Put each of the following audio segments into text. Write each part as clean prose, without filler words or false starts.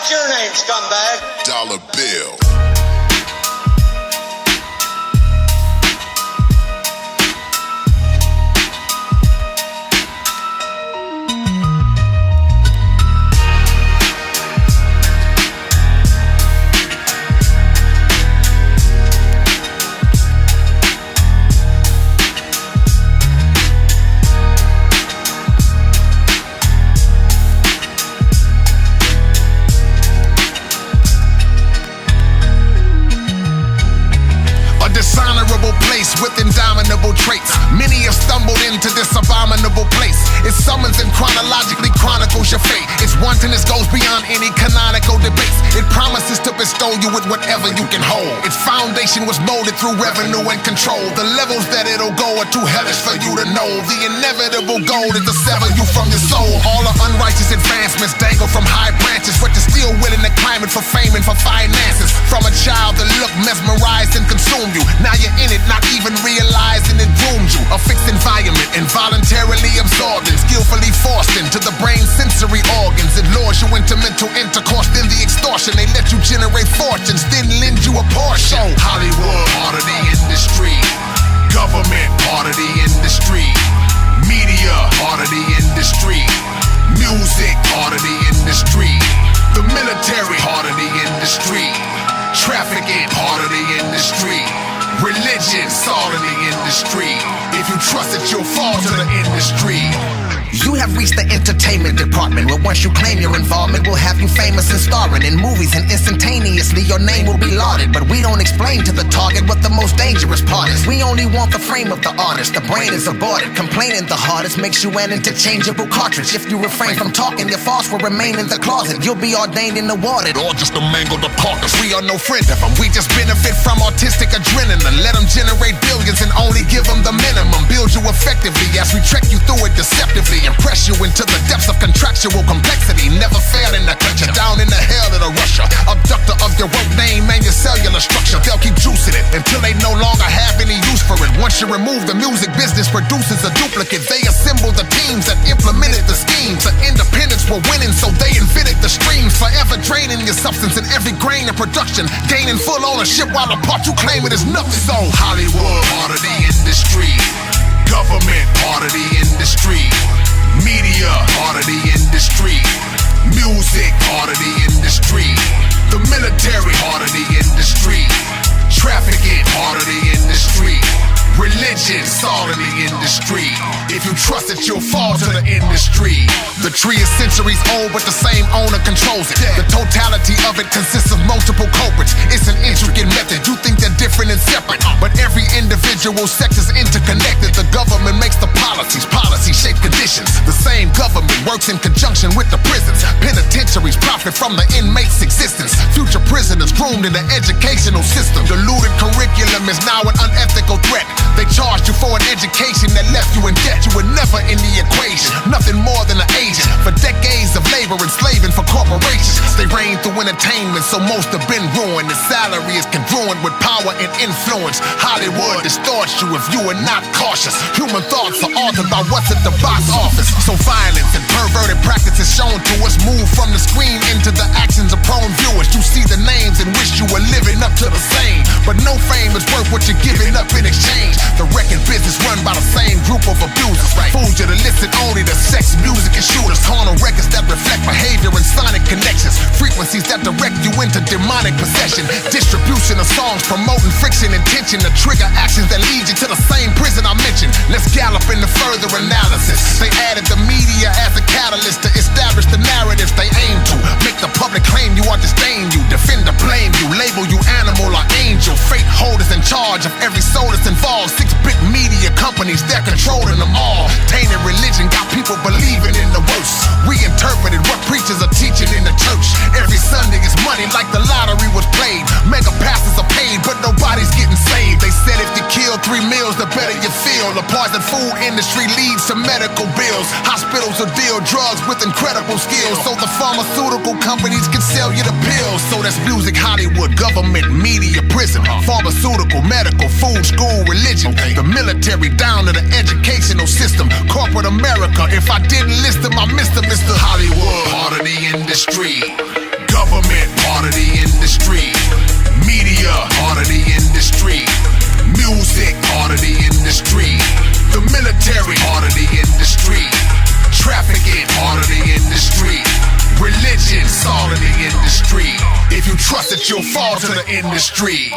What's your name, scumbag? Dollar Bill. With indomitable traits, many have stumbled into this abominable place. It summons and chronologically chronicles your fate. Its wantonness goes beyond any canonical debates. It promises to bestow you with whatever you can hold. Its foundation was molded through revenue and control. The levels that it'll go are too hellish for you to know. The inevitable goal is to sever you from your soul. All the unrighteous advancements dangle from high branches, but you're still willing to climb it for fame and for finances. From a child that looked mesmerized and consumed you, now you're in it, not even realizing it doomed you. A fixed environment, involuntarily absorbed and skillfully forced into the brain's sensory organs. It lures you into mental intercourse, then the extortion. They let you generate fortunes, then lend you a portion. So Hollywood, part of the industry. Government, part of the industry. Media, part of the industry. Music, part of the industry. The military, part of the industry. Trafficking, part of the industry. Religion's all in the industry. If you trust it, you'll fall to the industry. You have reached the entertainment department, where once you claim your involvement, we'll have you famous and starring in movies, and instantaneously your name will be lauded. But we don't explain to the target what the most dangerous part is. We only want the frame of the artist. The brain is aborted. Complaining the hardest makes you an interchangeable cartridge. If you refrain from talking, your thoughts will remain in the closet. You'll be ordained and awarded, or just a mangled carcass. We are no friend of them. We just benefit from artistic adrenaline. Let them generate billions and only give them the minimum. Build you effectively as we trek you through it deceptively. Impress you into the depths of contractual complexity. Never failing to cut you down in the hell of the Russia. Abductor of your work name and your cellular structure. They'll keep juicing it until they no longer have any use for it. Once you remove the music business produces a duplicate. They assemble the teams that implemented the schemes. The independents were winning, so they invented the streams. Forever draining your substance in every grain of production. Gaining full ownership while the part you claim it is nothing. So Hollywood, part of the industry. Government, part of the industry. Media, part of the industry. Music, part of the industry. The military, part of the industry. Trafficking, part of the industry. Religion's all in the industry. If you trust it, you'll fall to the industry. The tree is centuries old, but the same owner controls it. The totality of it consists of multiple culprits. It's an intricate method. You think they're different and separate, but every individual sector's interconnected. The government makes the policies. Policies shape conditions. The same government works in conjunction with the prisons. Penitentiaries profit from the inmates' existence. Future prisoners groomed in the educational system. Diluted curriculum is now an unethical threat. They charged you for an education that left you in debt. You were never in the equation, nothing more than an agent. For decades of labor enslaving for corporations. They reign through entertainment, so most have been ruined. The salary is congruent with power and influence. Hollywood distorts you if you are not cautious. Human thoughts are altered by what's at the box office. So violence and perverted practices shown to us move from the screen into the actions of prone viewers. You see the names and wish you were living up to the same, but no fame is worth what you're giving up in exchange. The record business run by the same group of abusers. Fools you to listen only to sex, music, and shooters. Carnal records that reflect behavior and sonic connections. Frequencies that direct you into demonic possession. Distribution of songs promoting friction and tension to trigger actions that lead you to the same prison I mentioned. Let's gallop into further analysis. They added the media as a catalyst to establish the narratives they aim to. Make the public claim you or disdain you. Defend or blame you. Label you animal or angel. Fate holders in charge of every soul that's involved. 6 big media companies, they're controlling them all. Tainted religion got people believing in the worst. Reinterpreted what preachers are teaching in the church. Every Sunday is money like the lottery was played. Mega pastors are paid, but nobody's getting saved. They said if you kill 3 meals, the better you feel. The poison food industry leads to medical bills. Hospitals will deal drugs with incredible skills, so the pharmaceutical companies can sell you the pills. So that's music, Hollywood, government, media, prison, pharmaceutical, medical, food, school, religion. The military down to the educational system. Corporate America, if I didn't list them, I missed them. It's the Hollywood, part of the industry. Government that you'll fall to the industry.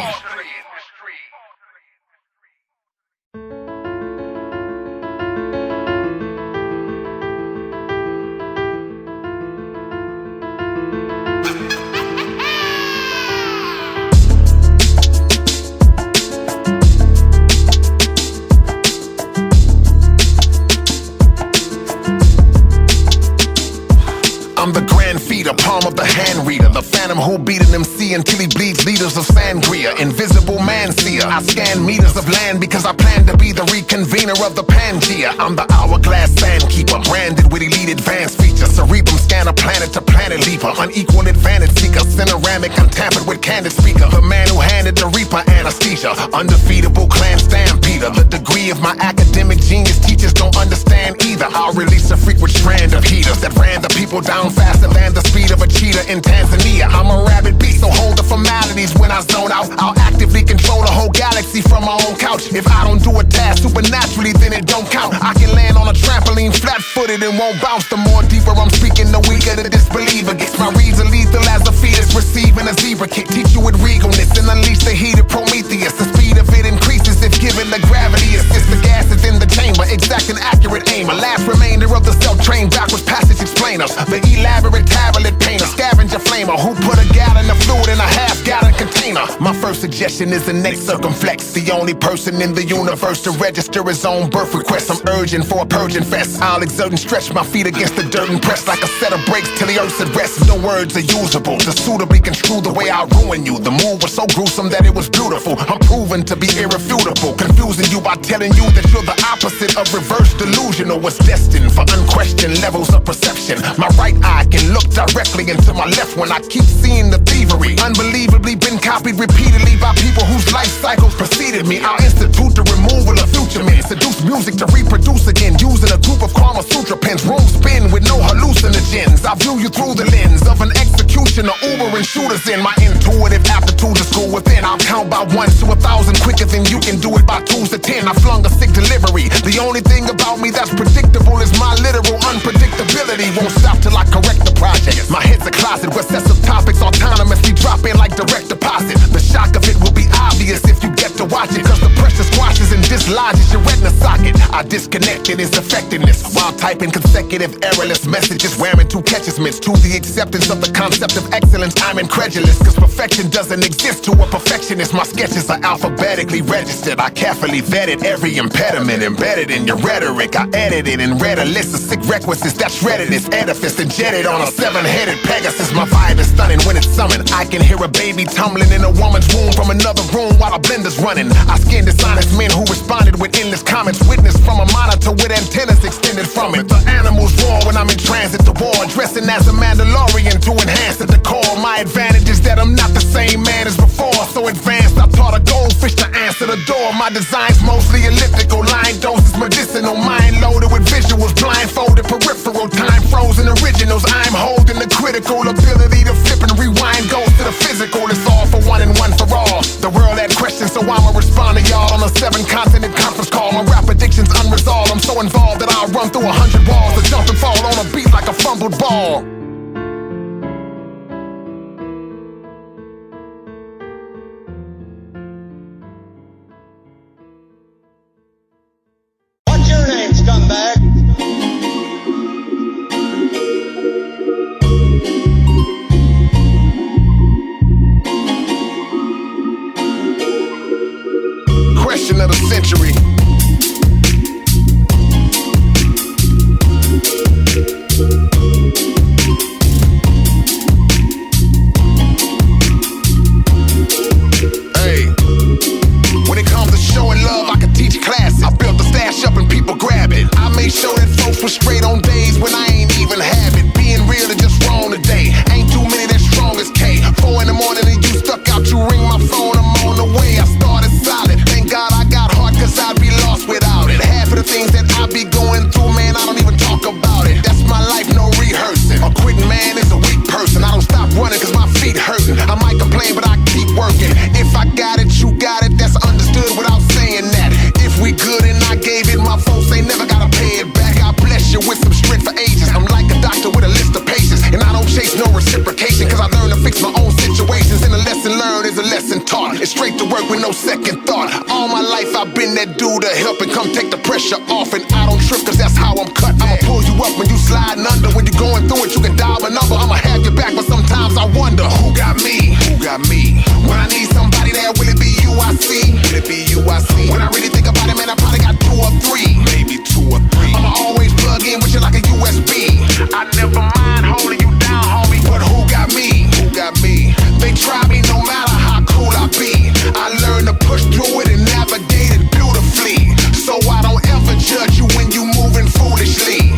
I'm the grand feeder, palm of the hand reader, the phantom who beat an MC until he bleeds liters of sangria. Invisible man seer, I scan meters of land because I plan to be the reconvener of the Pangea. I'm the hourglass sandkeeper, branded with elite advanced features. Cerebrum scanner, planet to planet leaper, unequal advantage seeker, cineramic untampered with candid speaker. The man who handed the reaper anesthesia, undefeatable clan stampeder. The degree of my academic genius teachers don't understand either. I'll release a frequent strand of heaters that ran the people down faster than the speed of a cheetah in Tanzania. I'm a rabid beast, so hold the formalities when I zone out. I'll actively control the whole galaxy from my own couch. If I don't do a task supernaturally, then it don't count. I can land on a trampoline flat-footed and won't bounce. The more deeper I'm speaking, the weaker the disbeliever gets. My reads are lethal as a fetus receiving a zebra kick. Teach you with regalness and unleash the heated Prometheus. The speed of it increases if given the gravity assist. The gas is in the chamber, exact and accurate aim. A last remainder of the self-trained backwards passage explainer. The elaborate tablet painter, scavenger flamer who put a gallon of fluid in a half-gallon container. My first suggestion is the next circumflex. The only person in the universe to register his own birth request. I'm urging for a purging fest. I'll exert and stretch my feet against the dirt and press like a set of brakes till the earth's at rest. No words are usable to suitably construe the way I ruin you. The move was so gruesome that it was beautiful. I'm proven to be irrefutable, confusing you by telling you that you're the opposite of reverse delusional. Was destined for unquestioned levels of perception. My right eye can look directly into my left when I keep seeing the thievery. Unbelievably been copied repeatedly by people whose life cycles preceded me. I'll institute the removal of future men, seduce music to reproduce again, using a group of Kama Sutra pens. Room spin with no hallucinogens. I view you through the lens of an executioner, Uber and shooters in. My intuitive aptitude to school within. I'll count by 1 to 1,000 quicker than you can do it by 2s to 10. I flung a sick delivery. The only thing about me that's predictable is my literal unpredictability. Won't stop till I correct the project. My head's a closet where sets of topics autonomously drop in like direct deposit. The shock of it will be obvious if you get to watch it, cause the pressure squashes and dislodges your retina socket. I disconnected its effectiveness while typing consecutive errorless messages, wearing 2 catches mitts. To the acceptance of the concept of excellence, I'm incredulous, cause perfection doesn't exist to a perfectionist. My sketches are alphabetically registered. I carefully vetted every impediment embedded in your rhetoric. I edited and read a list of sick requisites that shredded this edifice and jetted on a 7-headed Pegasus. My vibe is stunning when it's summoned. I can hear a baby tumbling in a woman's womb from another room while a blender's running. I skinned dishonest men who responded with endless comments, witnessed from a monitor with antennas extended from it. The animals roar when I'm in transit to war, dressing as a Mandalorian to enhance the decor. My advantage is that I'm not the same man as before, so advanced I taught a goldfish to answer the door. My design's mostly elliptical, line doses medicinal, mind loaded with visuals, blindfolded peripheral, time frozen originals. I'm holding the critical ability to flip and rewind, goes to the physical. It's all for one and one for all. The world had questions, so I'ma respond to y'all on a 7-continent conference call. My rap addiction's unresolved. I'm so involved that I'll run through 100 walls to jump and fall on a beat like a fumbled ball. What's your name, scumbag? Question of the century. Hey, when it comes to showing love, I can teach classes. I built the stash up and people grab it. I made sure that folks were straight on days when I ain't even have it. Being real is just wrong today. Ain't too many that strong as K. 4 in the morning and you stuck out, you ring my phone, I'm on the way. I started solid, thank God I got hard, cause I'd be lost I do to help and come take the pressure off. And I don't trip cause that's how I'm cut. I'ma pull you up when you sliding under. When you going through it, you can dial a number. I'ma have your back, but sometimes I wonder who got me? Who got me? When I need somebody there, will it be you I see? Will it be you I see? When I really think about it, man, I probably got 2 or 3. Maybe 2 or 3. I'ma always plug in with you like a USB. I never mind holding you down, homie. But who got me? Who got me? They try me no matter how cool I be. I learned to push through it and navigate it beautifully. So I don't ever judge you when you moving foolishly.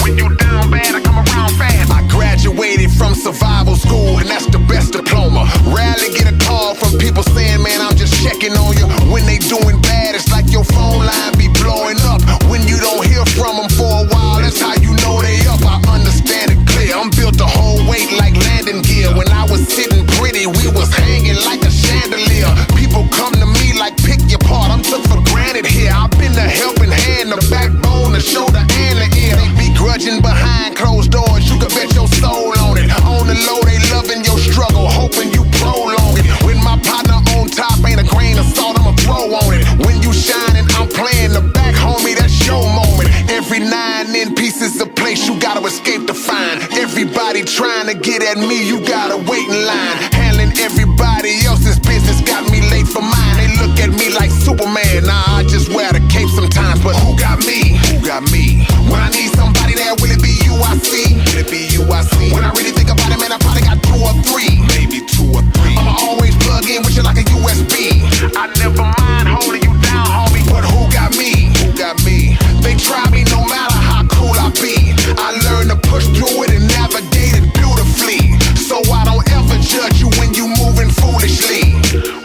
When you down bad, I come around fast. I graduated from survival school, and that's the best diploma. Rarely get a call from people saying, man, I'm just checking on you. When they doing bad, it's like your phone line be blowing up. When you don't hear from them for a while, that's how you know they up. I understand it clear. I'm built to hold weight like landing gear. When I was sitting pretty, we was hanging like a chandelier. People come to me like pick your part. I'm took for granted here. I've been the helping hand, the backbone, the shoulder, and the ear. They be grudging behind closed doors. You can bet your soul on it. On the low, they loving your struggle, hoping you prolong it. When my partner on top ain't a grain of salt, I'ma throw on it. When you shining, I'm playing the back, homie. That's your moment. Every 9 in pieces of place you gotta escape to find. Everybody trying to get at me, you gotta wait in line. Handling everybody else's business got me late for mine. They look at me like Superman. Nah, I just wear the cape sometimes. But who got me? Who got me? When I need somebody there, will it be you I see? Will it be you I see? When I really think about it, man, I probably got 2 or 3. Maybe 2 or 3. I'ma always plug in with you like a USB. I never mind holding you down, homie. But who got me? Who got me? They try me no matter how cool I be. I learned to push through it and navigate it beautifully. So I don't ever judge you when you moving foolishly.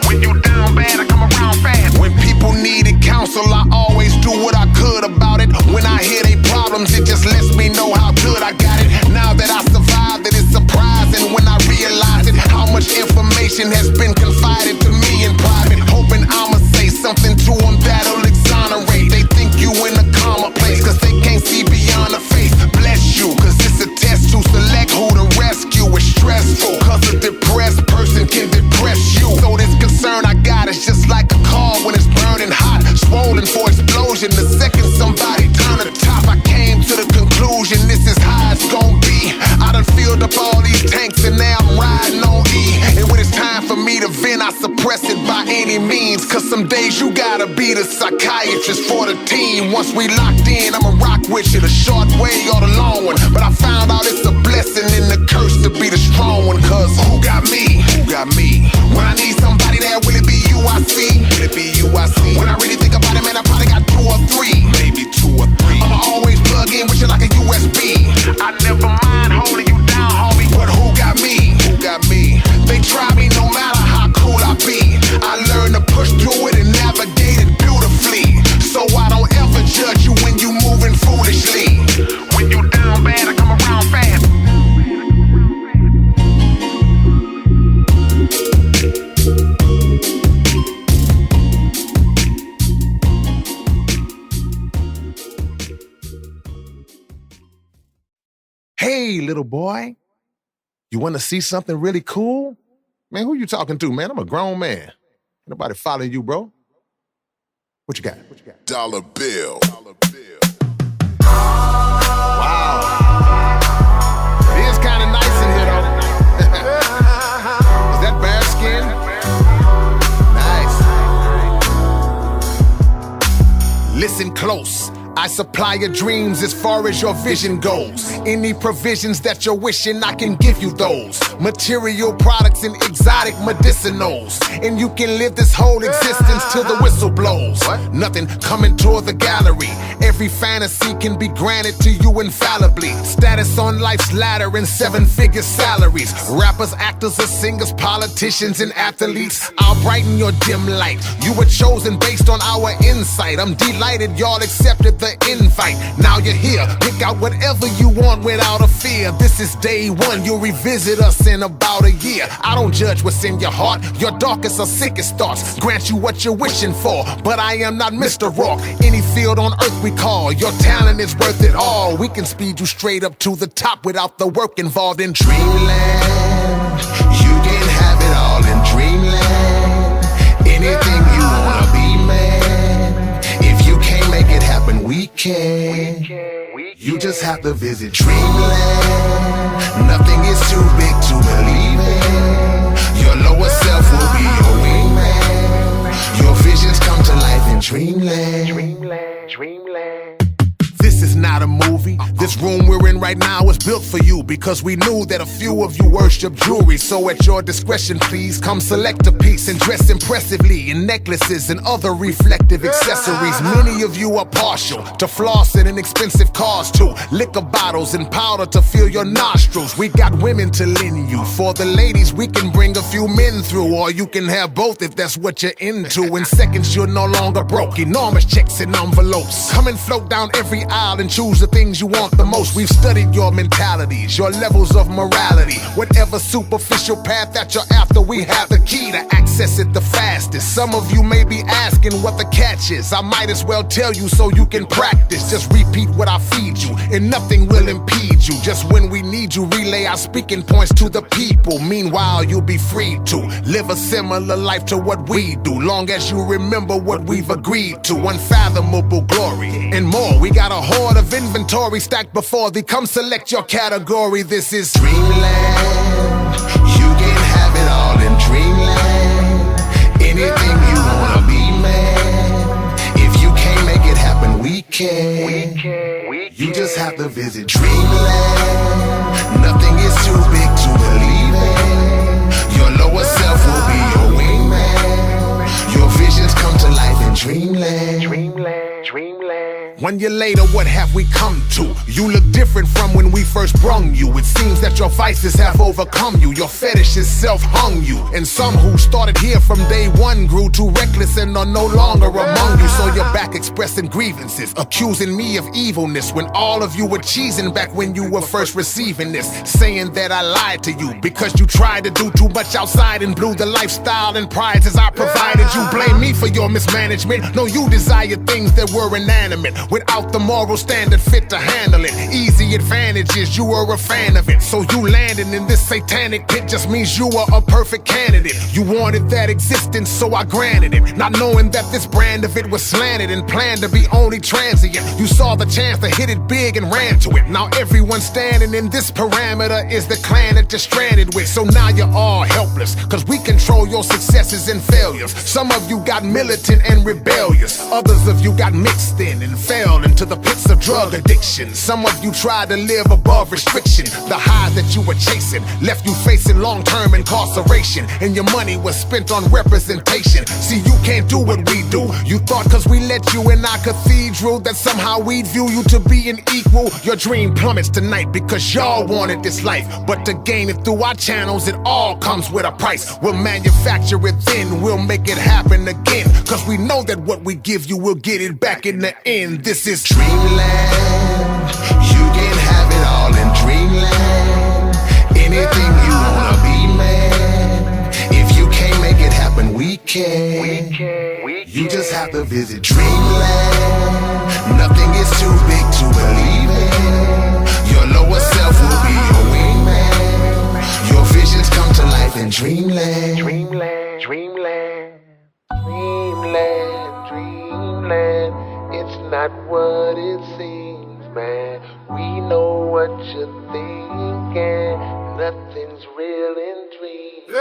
When you down bad, I come around fast. When people needed counsel, I always do what I could about it. When I hear they problems, it just lets me know how good I got it. Now that I survived it, it's surprising when I realize it. How much information has been confided to me in private. Hoping I'ma say something to them that'll exonerate. They think you in a calmer place, cause they can't see beyond the face. Bless you, cause it's a test to select who to rescue. It's stressful, cause a depressed person can depress you. So this concern I got is just like a car when it's burning hot, swollen for explosion. The second somebody turn the top, I came to the conclusion this is how it's gon' be. I done filled up all these tanks and now I'm riding on E. And when it's time for me to vent, I suppress it by any means. Cause some days you gotta be the psychiatrist for the team. Once we locked in, I'ma rock with you the short way or the long one. But I found out it's a blessing and a curse to be the strong one. Cause who got me? Who got me? When I need somebody there, will it be you I see? Will it be you I see? When I really think about it, man, I probably got 2 or 3. Maybe 2 or 3. I'ma always plug in with you like a USB. I never mind holding you down, homie. But who got me? Who got me? They try me no matter how cool I be. I learned to push through it and navigate it beautifully. So I don't ever judge you when you moving foolishly. When you down bad, I come around fast. Hey, little boy, you want to see something really cool? Man, who you talking to, man? I'm a grown man. Ain't nobody following you, bro. What you got? What you got? Dollar bill. Wow. It is kind of nice in here, though. Is that bear skin? Nice. Listen close. I supply your dreams as far as your vision goes. Any provisions that you're wishing, I can give you those. Material products and exotic medicinals. And you can live this whole existence till the whistle blows. Nothing coming toward the gallery. Every fantasy can be granted to you infallibly. Status on life's ladder and 7-figure salaries. Rappers, actors, or singers, politicians, and athletes. I'll brighten your dim light. You were chosen based on our insight. I'm delighted y'all accepted the invite. Now you're here. Pick out whatever you want without a fear. This is day one. You'll revisit us in about a year. I don't judge what's in your heart. Your darkest or sickest thoughts. Grant you what you're wishing for. But I am not Mr. Rock. Any field on earth we call. Your talent is worth it all. We can speed you straight up to the top without the work involved in dreamland. You can have it all in dreamland. Anything you wanna be, man. can. You just have to visit dreamland. Nothing is too big to believe in. Your lower self will be your wingman. Your visions come to life in dreamland. Dreamland. This is not a movie. This room we're in right now is built for you because we knew that a few of you worship jewelry. So at your discretion, please come select a piece and dress impressively in necklaces and other reflective accessories. Many of you are partial to flossing and expensive cars too. Liquor bottles and powder to fill your nostrils. We got women to lend you. For the ladies, we can bring a few men through, or you can have both if that's what you're into. In seconds, you're no longer broke. Enormous checks and envelopes. Come and float down every aisle and choose the things you want the most. We've studied your mentalities, your levels of morality. Whatever superficial path that you're after, we have the key to access it the fastest. Some of you may be asking what the catch is. I might as well tell you so you can practice. Just repeat what I feed you and nothing will impede you. Just when we need you, relay our speaking points to the people. Meanwhile, you'll be free to live a similar life to what we do, long as you remember what we've agreed to. Unfathomable glory and more. We got a horde of inventory stacked before thee. Come select your category. This is dreamland. You can have it all in dreamland. Anything you wanna be, man. If you can't make it happen, we can. You just have to visit dreamland. Nothing is too big to believe in. Your lower self will be your wingman. Your visions come to life in dreamland. Dreamland. 1 year later, what have we come to? You look different from when we first brung you. It seems that your vices have overcome you. Your fetish is self-hung you. And some who started here from day one grew too reckless and are no longer among you. So you're back expressing grievances, accusing me of evilness, when all of you were cheesing back when you were first receiving this. Saying that I lied to you because you tried to do too much outside and blew the lifestyle and prizes I provided you. Blame me for your mismanagement. No, you desired things that were inanimate, without the moral standard fit to handle it. Easy advantages, you were a fan of it. So you landing in this satanic pit just means you are a perfect candidate. You wanted that existence, so I granted it, not knowing that this brand of it was slanted and planned to be only transient. You saw the chance to hit it big and ran to it. Now everyone standing in this parameter is the clan that you're stranded with. So now you're all helpless, cause we control your successes and failures. Some of you got militant and rebellious. Others of you got mixed in and fell into the pits of drug addiction. Some of you tried to live above restriction. The highs that you were chasing left you facing long-term incarceration, and your money was spent on representation. See, you can't do what we do. You thought cause we let you in our cathedral that somehow we'd view you to be an equal. Your dream plummets tonight because y'all wanted this life, but to gain it through our channels, it all comes with a price. We'll manufacture it, then we'll make it happen again, cause we know that what we give you, we'll get it back in the end. This is dreamland. You can have it all in dreamland. Anything you wanna be, man. If you can't make it happen, we can. You just have to visit dreamland. Nothing is too big to believe in. Your lower self will be your wingman. Your visions come to life in dreamland. Dreamland. It's not what it seems, man. We know what you're thinking. Nothing's real in dreams.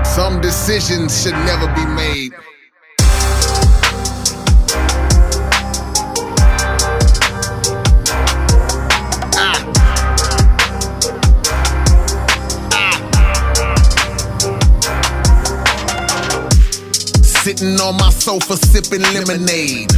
Some decisions should never be made. Sitting on my sofa sipping lemonade.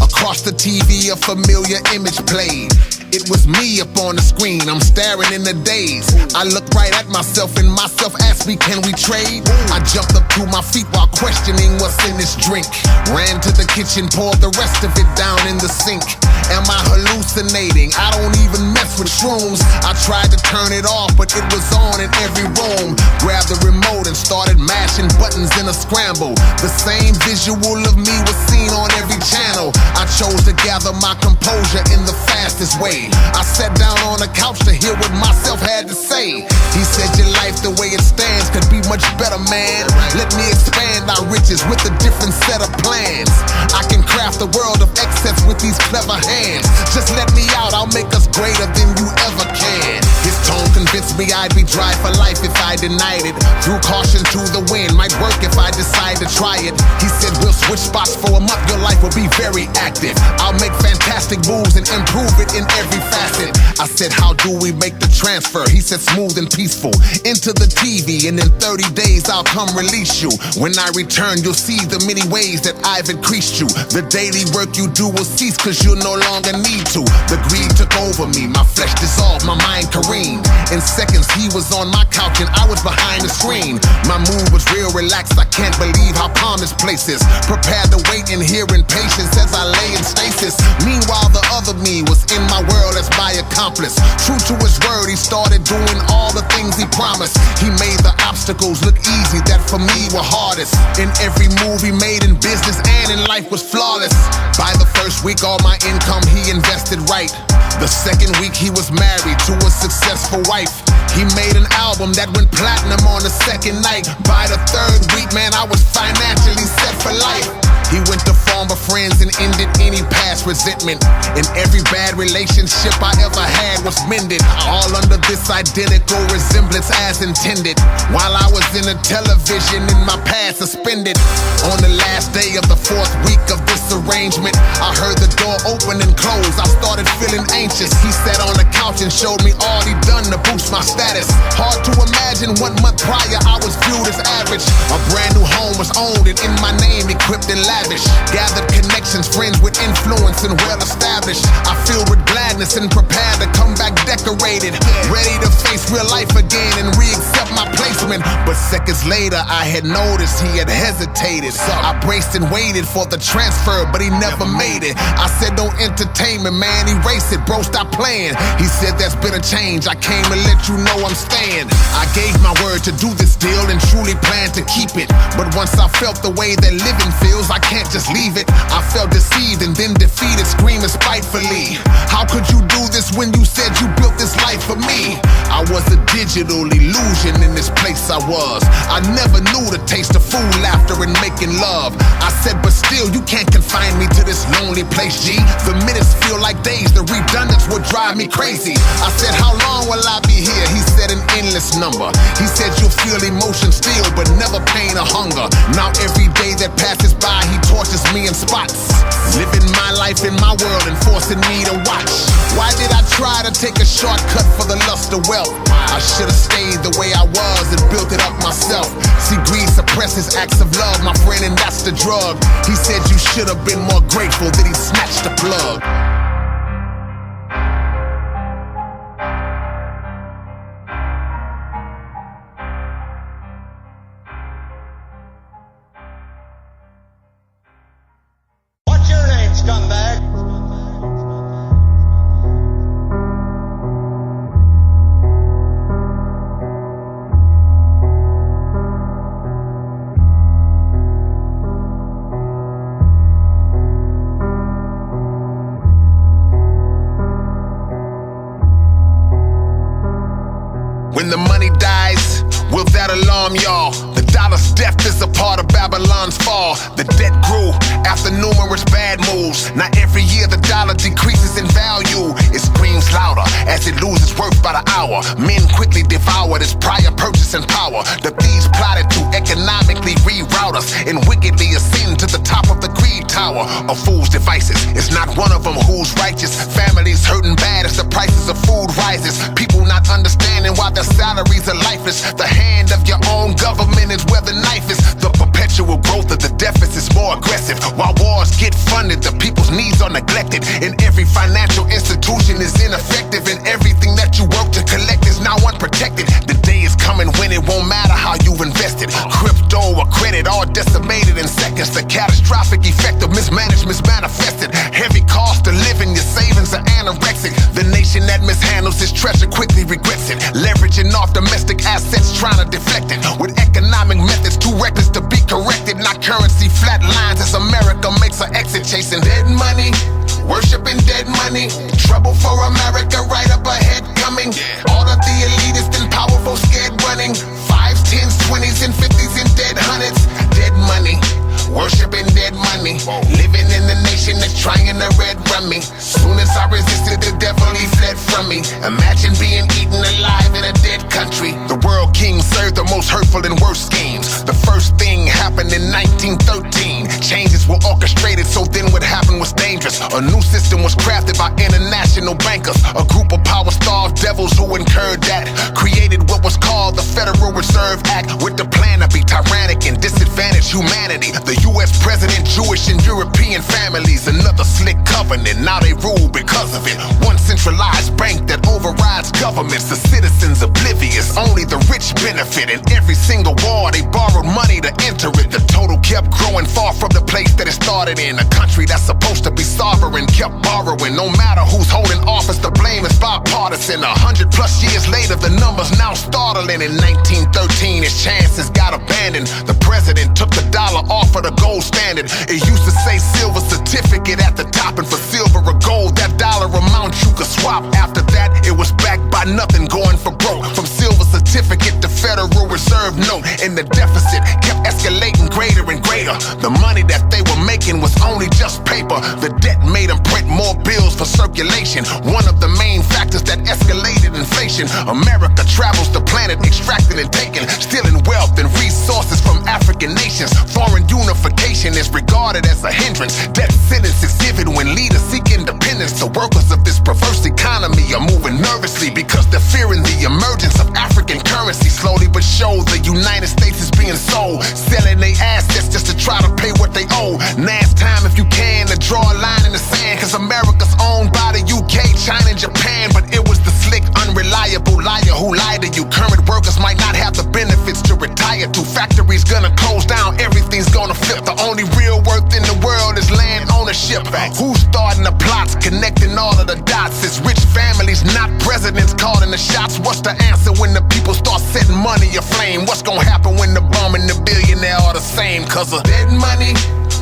Across the TV a familiar image played. It was me up on the screen, I'm staring in the daze. I look right at myself and myself asked me, can we trade? I jumped up to my feet while questioning what's in this drink. Ran to the kitchen, poured the rest of it down in the sink. Am I hallucinating? I don't even mess with shrooms. I tried to turn it off, but it was on in every room. Grabbed the remote and started mashing buttons in a scramble. The same visual of me was seen on every channel. I chose to gather my composure in the fastest way. I sat down on the couch to hear what myself had to say. He said your life the way it stands could be much better, man. Let me expand our riches with a different set of plans. I can craft a world of excess with these clever hands. Just let me out, I'll make us greater than you ever can. His tone convinced me I'd be dry for life if I denied it. Threw caution to the wind, might work if I decide to try it. He said we'll switch spots for a month, your life will be very active. I'll make fantastic moves and improve it in every facet. I said, how do we make the transfer? He said, smooth and peaceful. Into the TV, and in 30 days I'll come release you. When I return, you'll see the many ways that I've increased you. The daily work you do will cease, cause you'll no longer need to. The greed took over me, my flesh dissolved, my mind careened. In seconds he was on my couch and I was behind the screen. My mood was real relaxed, I can't believe how calm this place is. Prepared to wait and hear in patience as I lay in stasis. Meanwhile the other me was in my world as my accomplice. True to his word, he started doing all the things he promised. He made the obstacles look easy that for me were hardest. In every move he made in business and in life was flawless. By the first week all my income he invested right. The second week he was married to a successful wife. He made an album that went platinum on the second night. By the third week, man, I was financially set for life. He went to former friends and ended any past resentment. And every bad relationship I ever had was mended. All under this identical resemblance as intended. While I was in a television in my past suspended. On the last day of the fourth week of this arrangement, I heard the door open and close. I started feeling anxious. He sat on the couch and showed me all he'd done to boost my status. Hard to imagine 1 month prior I was viewed as average. A brand new home was owned and in my name equipped and lavish. Gathered connections, friends with influence and well established. I feel with gladness and prepared to come back decorated. Ready to face real life again and re-accept my placement. But seconds later I had noticed he had hesitated. So I braced and waited for the transfer, but he never made it. I said don't entertain me, man, erase it, bro, stop playing. He said there's been a change, I came to let you know I'm staying. I gave my word to do this deal and truly planned to keep it. But once I felt the way that living feels, I can't just leave it. I felt deceived and then defeated, screaming spitefully. How could you do this when you said you built this life for me? I was a digital illusion in this place I was. I never knew the taste of food, laughter, and making love. I said, but still, you can't confine me to this lonely place, G. The minutes feel like days, the redundance would drive me crazy. I said, how long will I be here? He said an endless number. He said you'll feel emotion still, but never pain or hunger. Now every day that passes by, he tortures me in spots. Living my life in my world and forcing me to watch. Why did I try to take a shortcut for the lust of wealth? I should have stayed the way I was and built it up myself. See, greed suppresses acts of love, my friend, and that's the drug. He said you should have been more grateful that he snatched the plug. What's your name, scumbag? When the money dies, will that alarm y'all? The dollar's death is a part of Babylon's fall. The debt grew after numerous bad moves. Now every year the dollar decreases in value. It screams louder as it loses worth by the hour. Men quickly devoured its prior purchasing power. The thieves plotted to economically reroute us and wickedly ascend to the top of the greed tower. A fool's devices, it's not one of them who's righteous. Families hurting bad as the prices of food rises. People not understanding why their salaries are lifeless. The hand of your own government is where the knife is. The perpetual growth of the deficit's more aggressive. While wars get funded, the people's needs are neglected, and every financial institution is ineffective. money. Trouble for America, right up ahead coming. All of the elitists and powerful scared running. 5s, 10s, 20s, and 50s and dead hundreds. Dead money, worshiping dead money. Living in the nation that's trying to red run me. Soon as I resisted, the devil he fled from me. Imagine being eaten alive in a dead country. The world king served the most hurtful and worst schemes. The first thing happened in 1913. Changes were orchestrated, so then what happened was dangerous. A new system was crafted by international bankers. A group of power-starved devils who incurred that. Created what was called the Federal Reserve Act, with the plan to be tyrannic and disadvantage humanity. The U.S. president, Jewish and European families. Another slick covenant, now they rule because of it. One centralized bank that overrides governments. The citizens oblivious, only the rich benefit. In every single war, they borrowed money to enter it. The total kept growing far from the place that it started in. A country that's supposed to be sovereign kept borrowing. No matter who's holding office, the blame is bipartisan. 100+ years later, the numbers now startling. In 1913, his chances got abandoned. The president took the dollar off of the gold standard. It used to say silver certificate at the top, and for silver or gold, that dollar amount you could swap. After that, it was backed by nothing, going for broke. From silver certificate to Federal Reserve note, and the deficit kept escalating greater and greater. The money that they were making was only just paper. The debt made them print more bills for circulation. One of the main factors that escalated inflation. America travels the planet, extracting and taking, stealing wealth and resources from African nations. Foreign unification is regarded as a hindrance. Death sentence exhibit when leaders seek independence. The workers of this perverse economy are moving nervously because they're fearing the emergence of African currency. Slowly but sure, the United States is being sold, selling their assets just to try to pay what they owe. Now it's time, if you can, to draw a line in the sand, cause America's owned by the UK, China, and Japan. But it was the slick, unreliable liar who lied to you. Current workers might not have the benefits to retire to. Factories gonna close down, everything's gonna flip. The only real worth in the world is land ownership. Who's starting the plots, connecting all of the dots? It's rich families, not presidents, calling the shots. What's the answer when the people start setting money aflame? What's gonna happen when the bum and the billionaire are the same? Cause of dead money,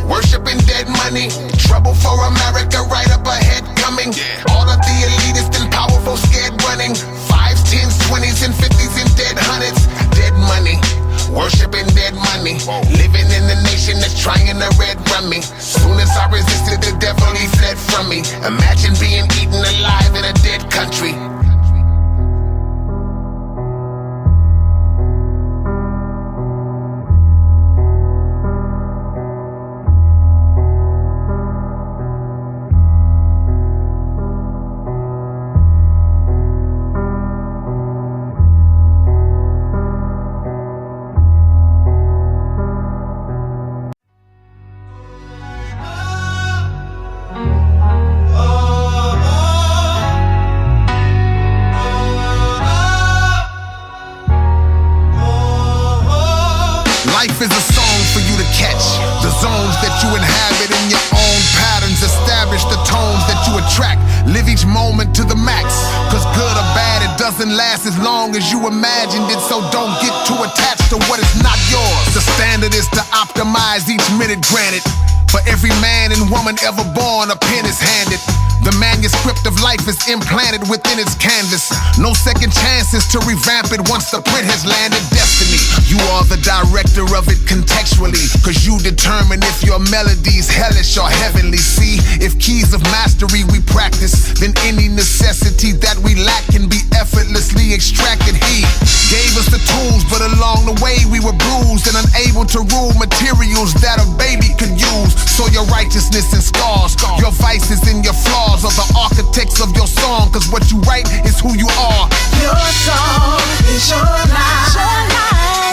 worshiping dead money. Trouble for America, right up ahead coming. All of the elitists and powerful scared running. 5s, 10s, 20s, and 50s and dead hundreds. Dead money, worshiping dead money. Living in the nation that's trying to red run me. Soon as I resisted, the devil he fled from me. Imagine being eaten alive in a dead country. Life is a song for you to catch. The zones that you inhabit in your own patterns establish the tones that you attract. Live each moment to the max, cause good or bad, it doesn't last as long as you imagined it. So don't get too attached to what is not yours. The standard is to optimize each minute granted. For every man and woman ever born, a pen is handed. The manuscript of life is implanted within its canvas. No second chances to revamp it once the print has landed. Destiny, you are the director of it contextually, cause you determine if your melody's hellish or heavenly. See, if keys of mastery we practice, then any necessity that we lack can be effortlessly extracted. He gave us the tools, but along the way we were bruised and unable to rule materials that a baby could use. So your righteousness and scars, your vices and your flaws are the architects of your song, cause what you write is who you are. Your song is your life.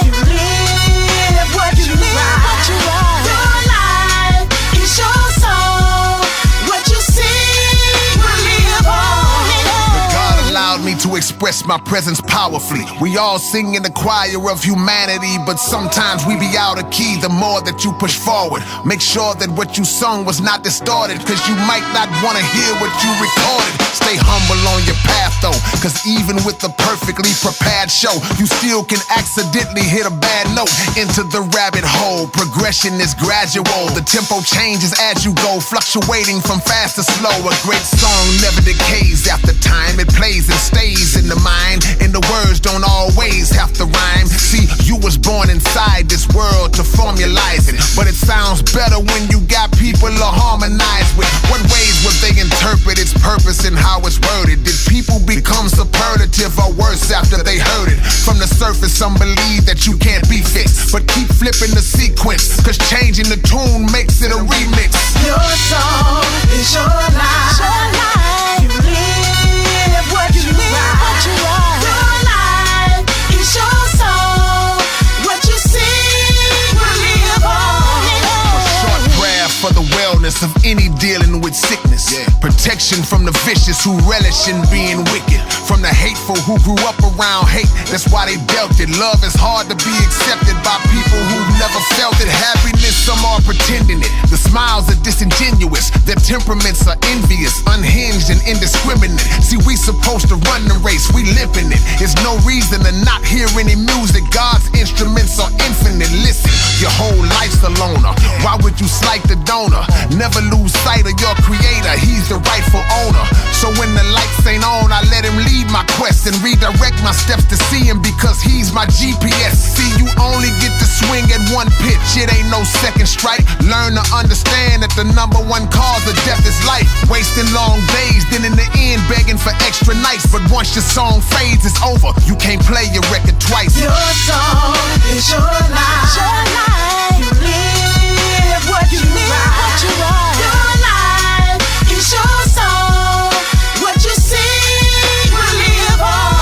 You live what you write. Your life is your song. What you sing will live on. But God allowed me to express express my presence powerfully. We all sing in the choir of humanity, but sometimes we be out of key the more that you push forward. Make sure that what you sung was not distorted, cause you might not wanna hear what you recorded. Stay humble on your path though, cause even with a perfectly prepared show, you still can accidentally hit a bad note into the rabbit hole. Progression is gradual, the tempo changes as you go, fluctuating from fast to slow. A great song never decays after time, it plays and stays in the mind, and the words don't always have to rhyme. See, you was born inside this world to formalize it, but it sounds better when you got people to harmonize with. What ways would they interpret its purpose and how it's worded? Did people become superlative or worse after they heard it? From the surface, some believe that you can't be fixed, but keep flipping the sequence, cause changing the tune makes it a remix. Your song is your life. You live what you write. Your life is your song. What you sing will live on. A short prayer for the wellness of any dealing with sickness. Protection from the vicious who relish in being wicked. From the hateful who grew up around hate, that's why they dealt it. Love is hard to be accepted by people who've never felt it. Happiness, some are pretending it. The smiles are disingenuous, their temperaments are envious, unhinged and indiscriminate. See, we supposed to run the race, we limping it. There's no reason to not hear any music. God's instruments are infinite. Listen, your whole life's a loner. Why would you slight the donor? Never lose sight of your creator, he's the rightful owner. So when the lights ain't on, I let him lead my quest and redirect my steps to see him, because he's my GPS. See, you only get to swing at one pitch, it ain't no second strike. Learn to understand that the number one cause of death is life. Wasting long days, then in the end begging for extra nights. But once your song fades, it's over. You can't play your record twice. Your song is your life. You live what you write. Your life is your song. What you sing will live on.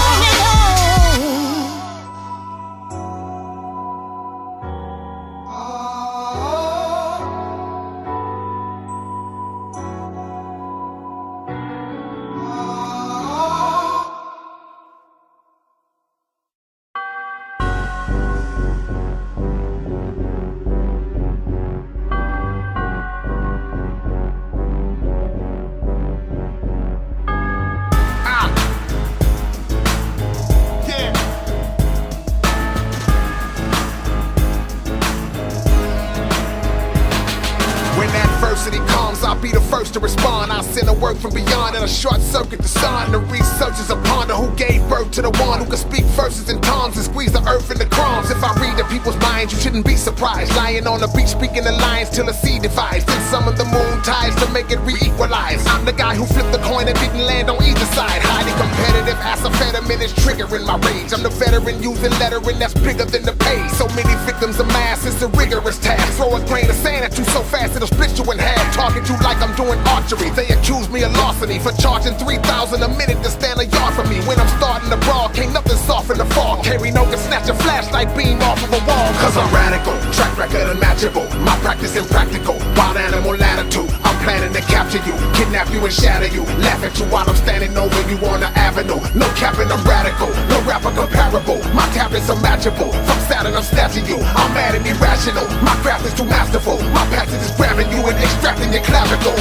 I'll be the first to respond. I'll send a work from beyond and a short circuit the sun. The researchers a ponder who gave birth to the one who could speak verses in tongues and squeeze the earth in the crumbs. If I read the people's minds, you shouldn't be surprised. Lying on the beach speaking the lines till the sea divides. Then summon the moon tides to make it re-equalize. I'm the guy who flipped the coin and didn't land on either side. Highly competitive, amphetamine is triggering my rage. I'm the veteran using lettering that's bigger than the page. So many victims amass, it's a rigorous task. Throw a grain of sand at you so fast it'll split you in half. Talking to you like I'm doing archery. They accuse me of larceny for charging $3,000 a minute to stand a yard from me. When I'm starting to brawl, can't nothing soften the fall. Rino can snatch a flashlight beam off of a wall. Cause I'm radical, track record unmatchable. My practice impractical, wild animal latitude. I'm planning to capture you, kidnap you and shatter you. Laugh at you while I'm standing over you on the avenue. No capping, I'm radical, no rapper comparable. My tablets are matchable, from Saturn I'm snatching you. I'm mad and irrational, my craft is too masterful. My passage is grabbing you and extracting your clavicle.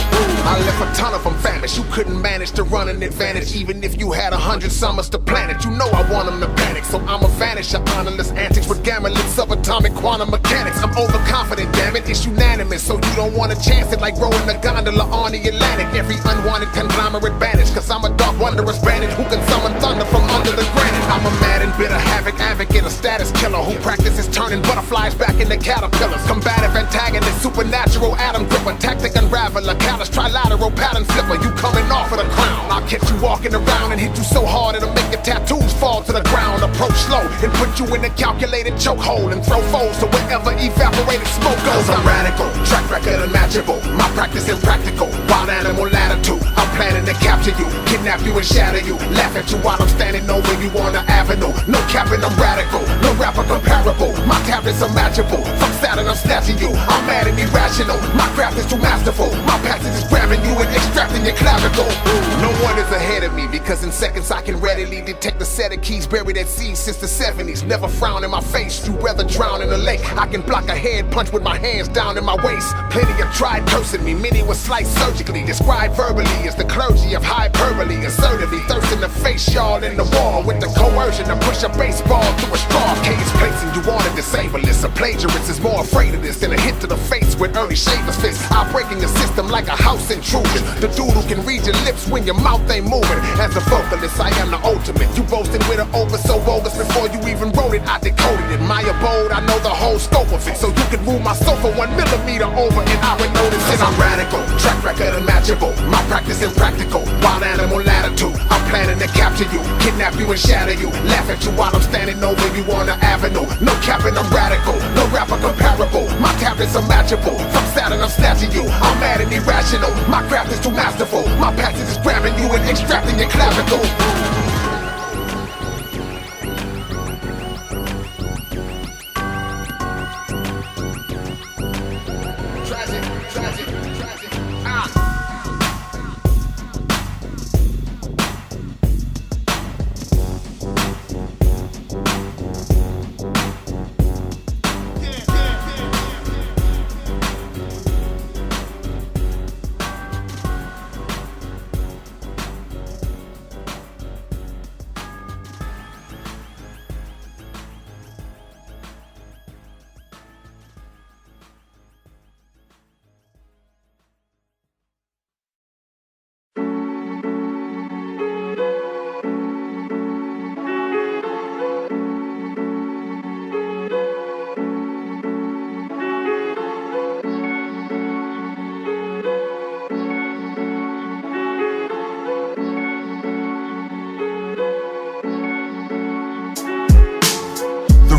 I left a ton of them famished. You couldn't manage to run an advantage, even if you had 100 summers to plan it. You know I want them to panic, so I'ma vanish your honorless antics with gamelets subatomic quantum mechanics. I'm overconfident, damn it, it's unanimous. So you don't wanna chance it like rowing the gondola on the Atlantic. Every unwanted conglomerate banished, cause I'm a dark wondrous bandit who can summon thunder from under the granite. I'm a mad and bitter havoc advocate, a status killer who practices turning butterflies back into caterpillars. Combative antagonist, supernatural atom gripper, tactic unraveler, callous trilateral pattern flipper. You coming off of the crown, I'll catch you walking around and hit you so hard it'll make your tattoos fall to the ground. Approach slow and put you in a calculated chokehold and throw foes to wherever evaporated smoke goes. I'm radical, track record unmatchable. My practice impractical, wild animal latitude. I'm planning planning to capture you, kidnap you and shatter you. Laugh at you while I'm standing over you on the avenue. No capping, I'm radical, no rapper comparable. My tablets are matchable, from Saturn I'm snatching you. I'm mad and irrational, my craft is too masterful. My passage is grabbing you and extracting your clavicle. No one is ahead of me, because in seconds I can readily detect the set of keys buried at sea since the 70s. Never frown in my face, you'd rather drown in a lake. I can block a head punch with my hands down in my waist. Plenty have tried cursing me, many were sliced surgically. Described verbally as the clergy of hyperbole. Assertively thirsting to face y'all in the wall with the coercion to push a baseball through a straw case. Placing you on a disable list. A plagiarist is more afraid of this than a hit to the face with early shaver's fists. I'm breaking your system like a house intrusion. The dude who can read your lips when your mouth ain't moving. As a vocalist, I am the ultimate. You boasted with an over so bogus before you even wrote it. I decoded it. My abode, I know the whole scope of it. So you could move my sofa 1 millimeter over and I would notice it. I'm radical, track record unmatchable. My practice impractical, wild animal latitude. I'm planning to capture you, kidnap you and shatter you. Laugh at you while I'm standing over you on the avenue. No capping, I'm radical, no rapper comparable. My tablets are matchable, from Saturn I'm snatching you. I'm mad and irrational, my craft is too masterful. My passage is grabbing you and extracting your clavicle.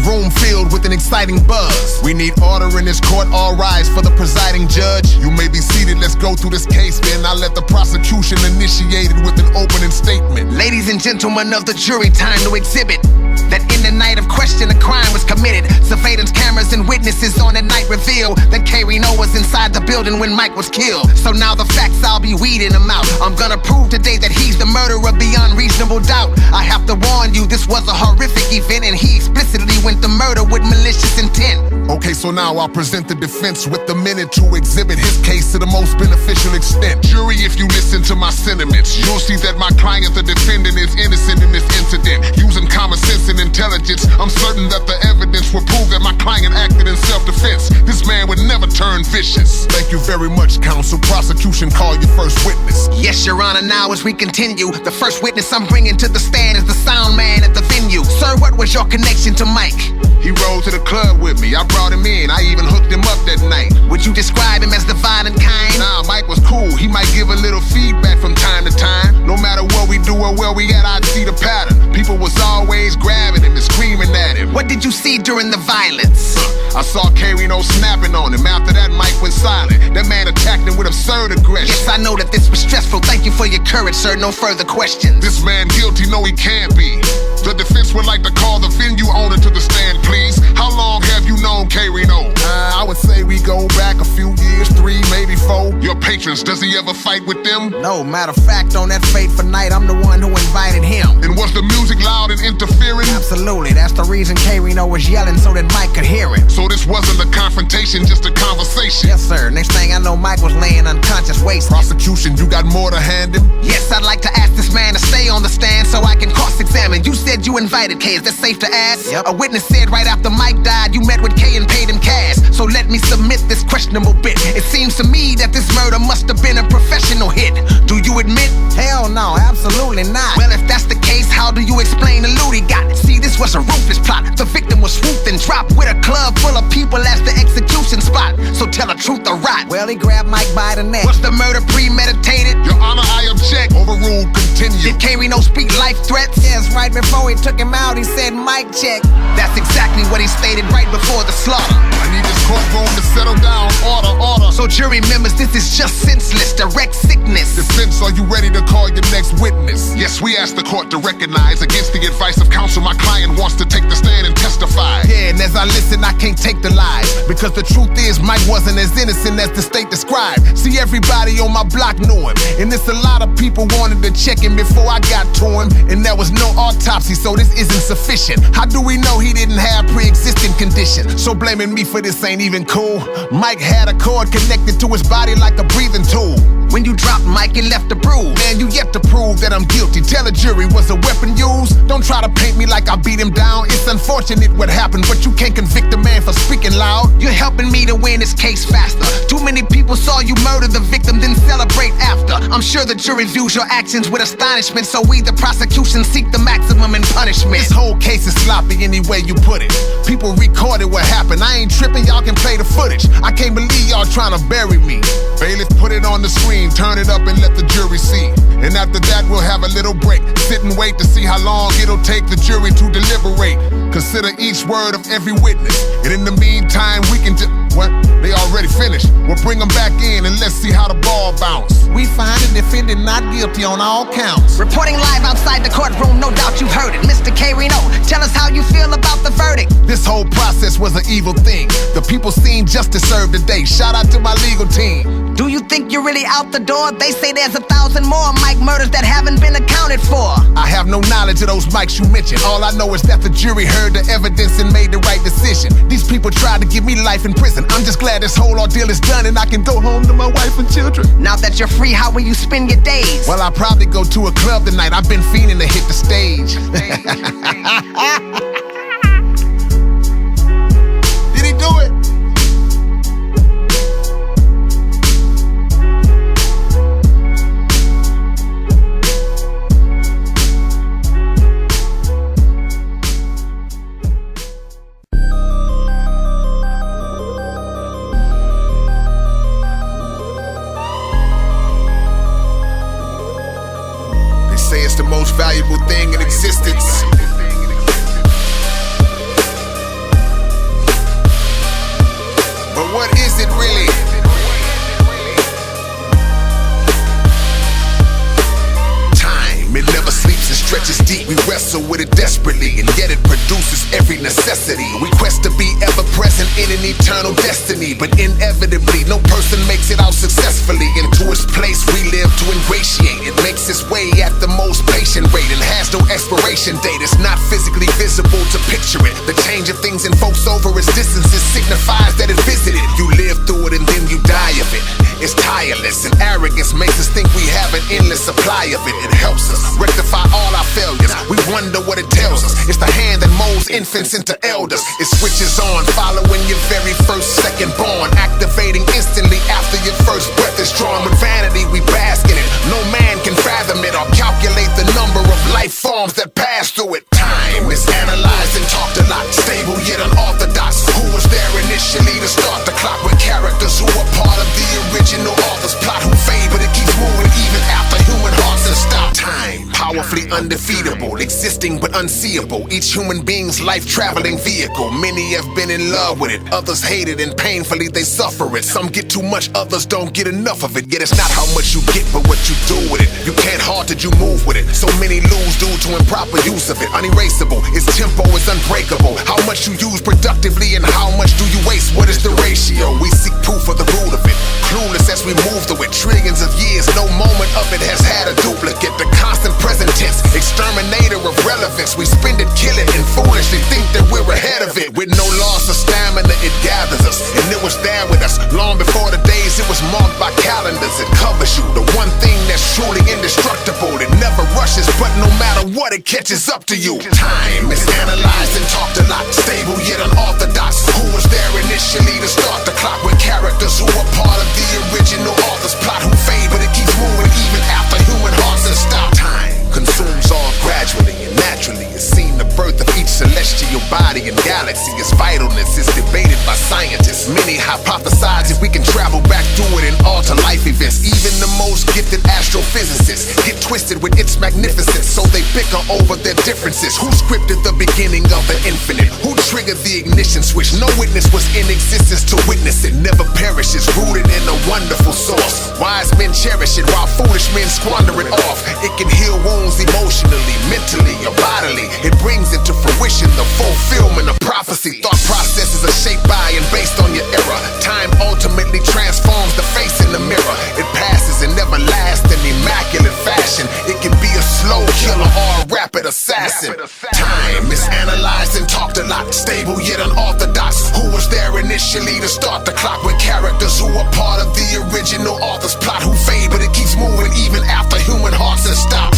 Room filled with an exciting buzz. We need order in this court, all rise for the presiding judge. You may be seated, let's go through this case, then I'll let the prosecution initiate it with an opening statement. Ladies and gentlemen of the jury, time to exhibit that in the night of question a crime was committed. Surveillance cameras and witnesses on the night reveal that Rino was inside the building when Mike was killed. So now the facts, I'll be weeding them out. I'm gonna prove today that he's the murderer beyond reasonable doubt. I have to warn you, this was a horrific event, and he explicitly went to murder with malicious intent. Okay, so now I'll present the defense with the minute to exhibit his case to the most beneficial extent. Jury, if you listen to my sentiments, you'll see that my client, the defendant, is innocent in this incident. Using common sense and intelligence, I'm certain that the evidence will prove that my client acted in self-defense. This man would never turn vicious. Thank you very much, counsel. Prosecution, call your first witness. Yes, Your Honor, now as we continue, the first witness I'm bringing to the stand is the sound man at the venue. Sir, what was your connection to Mike? He rode to the club with me, I brought him in, I even hooked him up that night. Would you describe him as the violent kind? Nah, Mike was cool, he might give a little feedback from time to time. No matter what we do or where we at, I'd see the pattern. People was always grabbing him and screaming at him. What did you see during the violence? I saw Rino snapping on him. After that, Mike went silent. That man attacked him with absurd aggression. Yes, I know that this was stressful. Thank you for your courage, sir. No further questions. This man guilty, no he can't be. The defense would like to call the venue owner to the stand, please. How long have you known Rino? I would say we go back a few years, 3, maybe 4. Your patrons, does he ever fight with them? No, matter of fact, on that fateful night, I'm the one who invited him. And was the music loud and interfering? Absolutely, that's the reason Rino was yelling so that Mike could hear it. So this wasn't a confrontation, just a conversation? Yes, sir. Next thing I know, Mike was laying unconscious, wasted. Prosecution, you got more to hand him? Yes, I'd like to ask this man to stay on the stand so I can cross-examine. You said you invited K, is that safe to ask? Yep. A witness said right after Mike died, you met with K and paid him cash. So let me submit this questionable bit. It seems to me that this murder must have been a professional hit. Do you admit? Hell no, absolutely not. Well, if that's the case, how do you explain the loot he got? See, this was a ruthless plot. The victim was swooped and dropped with a club full of people as the execution spot. So tell the truth or rot. Well, he grabbed Mike by the neck. Was the murder premeditated? Your Honor, I object. Overruled, continue. Did Rino Rino speak life threats? Yes, right before he took him out, he said, "Mic check." That's exactly what he stated right before the slaughter. I need this courtroom to settle down. Order, order. So jury members, this is just senseless, direct sickness. Defense, are you ready to call your next witness? Yes, we ask the court to recognize, against the advice of counsel, my client wants to take the stand and testify. Yeah, and as I listen, I can't take the lies, because the truth is Mike wasn't as innocent as the state described. See, everybody on my block knew him, and there's a lot of people wanted to check him before I got to him, and there was no autopsy, so this isn't sufficient. How do we know he didn't have pre-existing conditions? So blaming me for this ain't even cool. Mike had a cord connected to his body like a breathing tube. When you dropped Mike, it left a bruise. Man, you yet to prove that I'm guilty. Tell a jury, was a weapon used? Don't try to paint me like I beat him down. It's unfortunate what happened, but you can't convict a man for speaking loud. You're helping me to win this case faster. Too many people saw you murder the victim, then celebrate after. I'm sure the jury views your actions with astonishment, so we, the prosecution, seek the maximum in punishment. This whole case is sloppy any way you put it. People recorded what happened. I ain't tripping, y'all can play the footage. I can't believe y'all trying to bury me. Bailiff, put it on the screen, turn it up and let the jury see. And after that, we'll have a little break. Sit and wait to see how long it'll take the jury to deliberate. Consider each word of every witness. And in the meantime, we can just... What? They already finished. We'll bring them back in and let's see how the ball bounce. We find the defendant not guilty on all counts. Reporting live outside the courtroom, no doubt you've heard it. Mr. K. Rino, tell us how you feel about the verdict. This whole process was an evil thing. The people seen justice served today. Shout out to my legal team. Do you think you're really out the door? They say there's 1,000 more Mike murders that haven't been accounted for. I have no knowledge of those Mikes you mentioned. All I know is that the jury heard the evidence and made the right decision. These people tried to give me life in prison. I'm just glad this whole ordeal is done and I can go home to my wife and children. Now that you're free, how will you spend your days? Well, I'll probably go to a club tonight. I've been fiending to hit the stage. Did he do it? Say it's the most valuable thing in existence. But what is it really? Time, it never sleeps and stretches deep. We wrestle with it desperately, and yet it produces every necessity. We quest to be ever present in an eternal destiny, but inevitably no person makes it out successfully. Into its place we live to ingratiate. It makes its way at the most patient rate and has no expiration date. It's not physically visible to picture it. The change of things in folks over its distances signifies that it visited. You live through it and then you die of it. It's tireless, and arrogance makes us think we have an endless supply of it. It helps us rectify all our failures. We wonder what it tells us. It's the hand that molds infants into elders. It switches on following your very first second born, activating instantly after your first breath is drawn. With vanity we bask in it. No man can fathom it or calculate the number of life forms that pass through it. Time is analyzed and talked a lot, stable yet unorthodox. Who was there initially to start the clock? With characters who are part of the original author's plot, who fade but it keeps moving even after human hearts have stopped. Time, powerfully undefeatable, existing but unseeable. Each human being's life-traveling vehicle. Many have been in love with it, others hate it, and painfully they suffer it. Some get too much, others don't get enough of it. Yet it's not how much you get, but what you do with it. You can't halt it, you move with it. So many lose due to improper use of it. Unerasable, its tempo is unbreakable. How much you use productively and how much do you waste? What is the ratio? We seek proof of the root of it. Clueless as we move through it. Trillions of years, no moment of it has had a duplicate. The constant present tense, exterminator of relevance. We spend it, kill it, and foolishly think that we're ahead of it. With no loss of stamina, it gathers us, and it was there with us long before the days it was marked by calendars. It covers you, the one thing that's truly indestructible. It never rushes, but no matter what, it catches up to you. Time is analyzed and talked a lot, stable yet unorthodox. Who was there initially to start the clock? With characters who are part of the original author's plot, who fade but it keeps moving even after human hearts have stopped. Time consumes all gradually and naturally. It's seen the birth of each celestial body and galaxy. Its vitalness is debated by scientists. Many hypothesize if we can travel back through it and alter life life events. Even the most gifted astrophysicists get twisted with its magnificence, so they bicker over their differences. Who scripted the beginning of the infinite? Who triggered the ignition switch? No witness was in existence to witness it. Never perishes, rooted in a wonderful source. Wise men cherish it while foolish men squander it off. It can heal wounds emotionally, mentally, or bodily. It brings into fruition the fulfillment of prophecy. Thought processes are shaped by and based on your error. Time ultimately transforms the face in the mirror. It passes and never lasts in immaculate fashion. It can be a slow killer or a rapid assassin. Time is analyzed and talked a lot. Stable yet unorthodox. Who was there initially to start the clock? With characters who are part of the original author's plot, who fade but it keeps moving even after human hearts have stopped.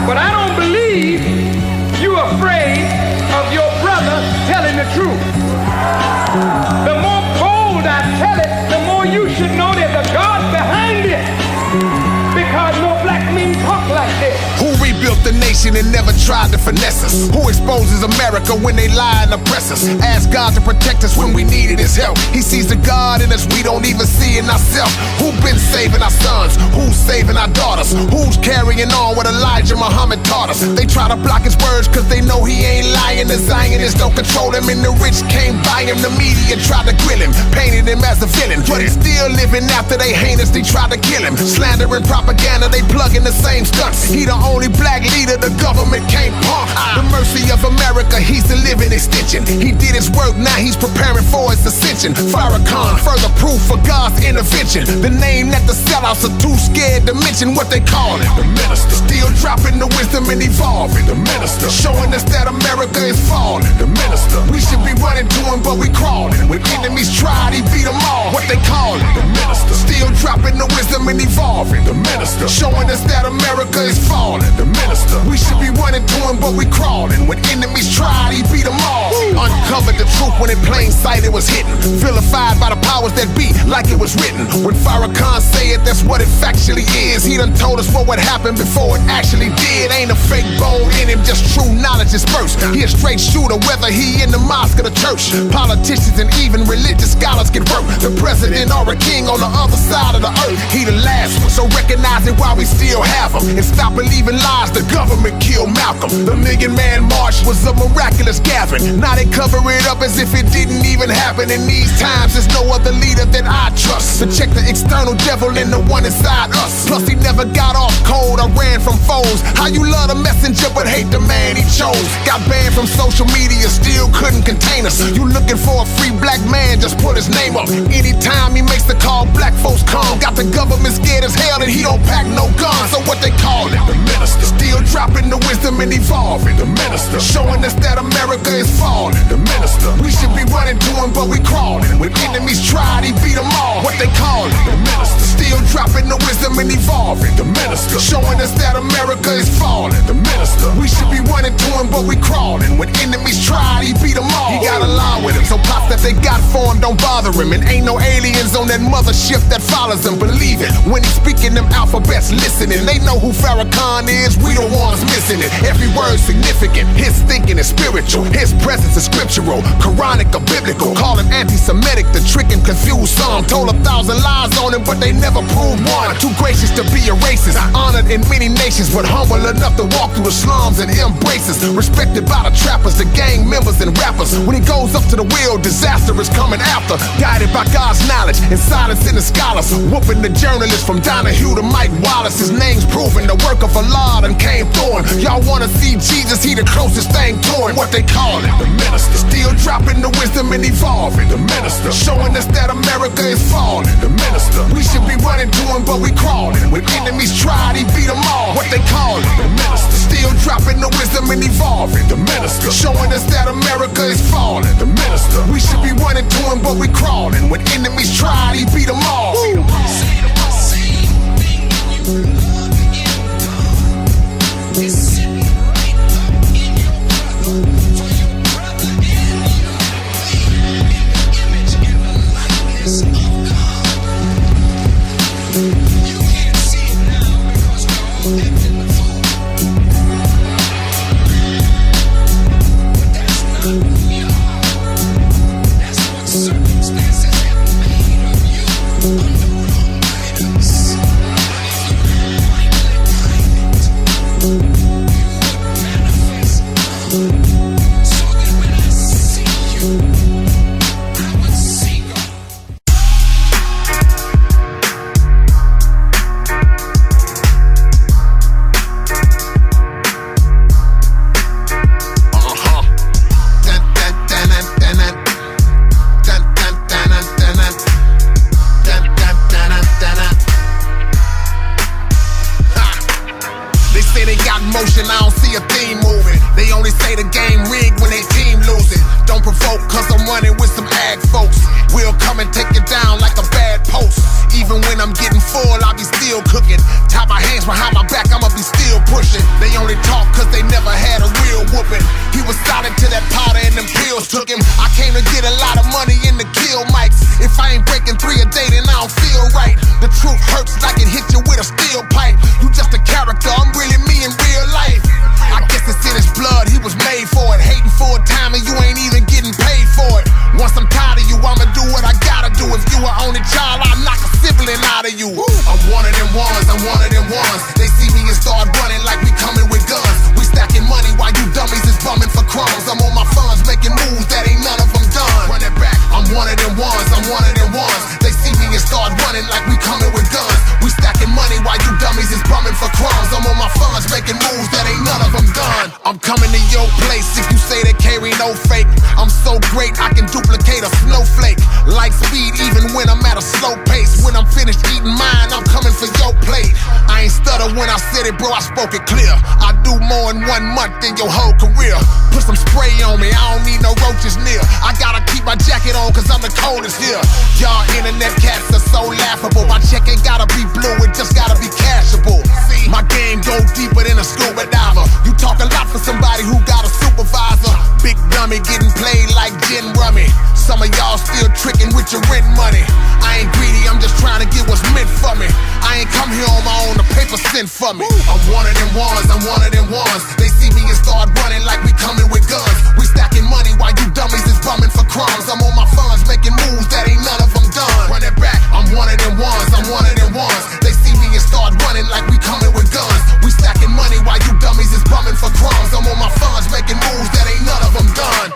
But I don't believe you afraid of your brother telling the truth. The more bold I tell it, the more you should know there's a God behind it. Because no black men talk like this. Who rebuilt the nation and never tried to finesse us? Who exposes America when they lie and oppress us? Ask God to protect us when we needed his help. He sees the God in us we don't even see in ourselves. Who been saving our sons? Who's saving our daughters? Who's carrying on what Elijah Muhammad taught us? They try to block his words cause they know he ain't lying. The Zionists don't control him and the rich came by him. The media tried to grill him, painted him as a villain, but he's still living after they heinous, they tried to kill him. Slandering propaganda, they plug in the same stunts. He the only black leader the government can't pump. The mercy of America, he's the living extension. He did his work, now he's preparing for his ascension. Farrakhan, further proof for God's intervention. The name that the sellouts are too scared to mention. What they call it, the minister. Still dropping the wisdom and evolving, the minister. Showing us that America is falling, the minister. We should be running to him but we crawling. When enemies tried, he beat them all. What they call it, the minister. Still dropping the wisdom and evolving, the minister. Showing us that America is falling, the minister. We should be running to him but we crawling. When enemies tried, he beat them all. Uncovered the truth when in plain sight it was hidden. Vilified by the powers that be like it was written. When Farrakhan say it, that's what it factually is. He done told us what would happen before it actually did. Ain't a fake bone in him, just true knowledge is first. He a straight shooter whether he in the mosque or the church. Politicians and even religious scholars get work. The president or a king on the other side of the earth. He the last one, so recognize it while we still have him. And stop believing lies, the government killed Malcolm. The Million Man March was a miraculous gathering. Now they cover it up as if it didn't even happen. In these times there's no other leader that I trust. So check the external devil and the one inside us. Plus he never got off cold or ran from foes. How you love the messenger but hate the man he chose. Got banned from social media, still couldn't contain us. You looking for a free black man, just put his name up. Anytime he makes the call, black folks come. Got the government scared as hell and he don't pack no guns. So what they call it, the minister. Still dropping the wisdom and evolving, the minister. Showing us that America is falling, the minister. We should be running to him but we crawling. When enemies tried, he beat them all. What they call it, the minister. Still dropping the wisdom and evolving, the minister. Showing us that America is falling, the minister. We should be running to him but we crawling. When enemies tried, he beat them all. He got a lie with him, so pops that they got for him don't bother him. And ain't no aliens on that mothership that follows him. Believe it, when he's speaking them alphabets listening. They know who Farrakhan is, we the ones missing it. Every word significant, his thinking is spiritual. His presence is scriptural, Quranic or biblical. Call him anti-Semitic to trick and confuse some. Told 1,000 lies on him but they never proved one. Too gracious to be a racist, honored in many nations but humble enough to walk through the slums and embraces. Respected by the trappers, the gang members and rappers. When he goes up to the wheel, disaster is coming after. Guided by God's knowledge and silencing the scholars. Whooping the journalists from Donahue to Mike Wallace. His name's proven the work of Allah and came through him. Y'all wanna see Jesus, he the closest thing to him. What they call it, the minister. Still dropping the wisdom and evolving, the minister. Showing us that America is falling, the minister. We should be running to him but we crawling. When enemies tried, he beat them all. What they call it, the minister. Still dropping the wisdom and evolving, the minister. Showing us that America is falling, the minister. We should be running to him but we crawling. When enemies tried, he beat them all. break. I'm so great, I can duplicate a snowflake. Light speed even when I'm at a slow pace. When I'm finished eating mine, I'm coming for your plate. I ain't stutter when I said it, bro, I spoke it clear. I do more in 1 month than your whole career. Put some spray on me, I don't need no roaches near. I gotta keep my jacket on cause I'm the coldest here. Y'all internet cats are so laughable. My check ain't gotta be blue, it just gotta be cashable. See, my game go deeper than a scuba diver. You talk a lot for somebody who got a supervisor. Big dummy getting played like gin rummy. Some of y'all still tricking with your rent money. I ain't greedy, I'm just trying to get what's meant for me. I ain't come here on my own, the paper sent for me. I'm one of them ones, I'm one of them ones. They see me and start running like we coming with guns. We stacking money while you dummies is bumming for crumbs. I'm on my funds making moves that ain't none of them done. Run it back, I'm one of them ones, I'm one of them ones. They see me and start running like we coming with guns. We stacking money while you dummies is bumming for crumbs. I'm on my funds making moves that ain't none of them done.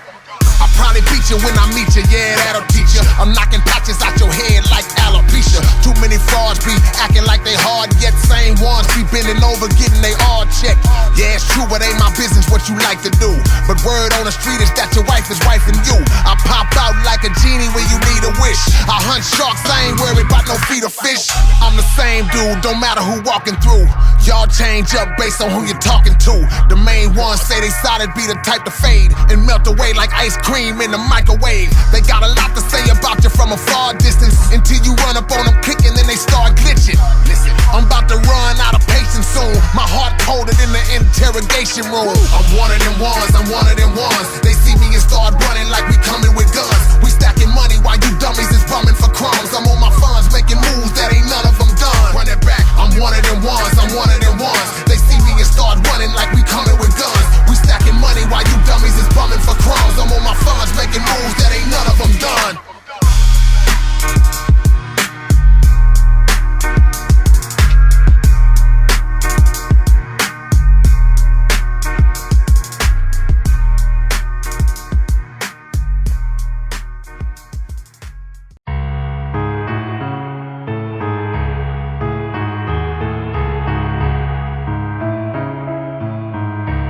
I probably beat you when I meet you, yeah, that'll teach you. I'm knocking patches out your head like alopecia. Too many frauds be acting like they hard, yet same ones be bending over getting they all checked. Yeah, it's true, but ain't my business what you like to do. But word on the street is that your wife is wifing you. I pop out like a genie when you need a wish. I hunt sharks, I ain't worried about no feet of fish. I'm the same dude, don't matter who walking through. Y'all change up based on who you're talking to. The main ones say they solid be the type to fade and melt away like ice cream in the microwave. They got a lot to say about you from a far distance until you run up on them quick and then they start glitching. Listen, I'm about to run out of patience soon. My heart colder than the interrogation room. I'm one of them ones, I'm one of them ones. They see me and start running like we coming with guns. We stacking money while you dummies is bumming for crumbs. I'm on my funds making moves that ain't none of them done. Run it back, I'm one of them ones, I'm one of them ones. They see me and start running like we coming with guns. We stacking money while you dummies is bumming for crumbs. I'm on my funds making moves that ain't none of them done.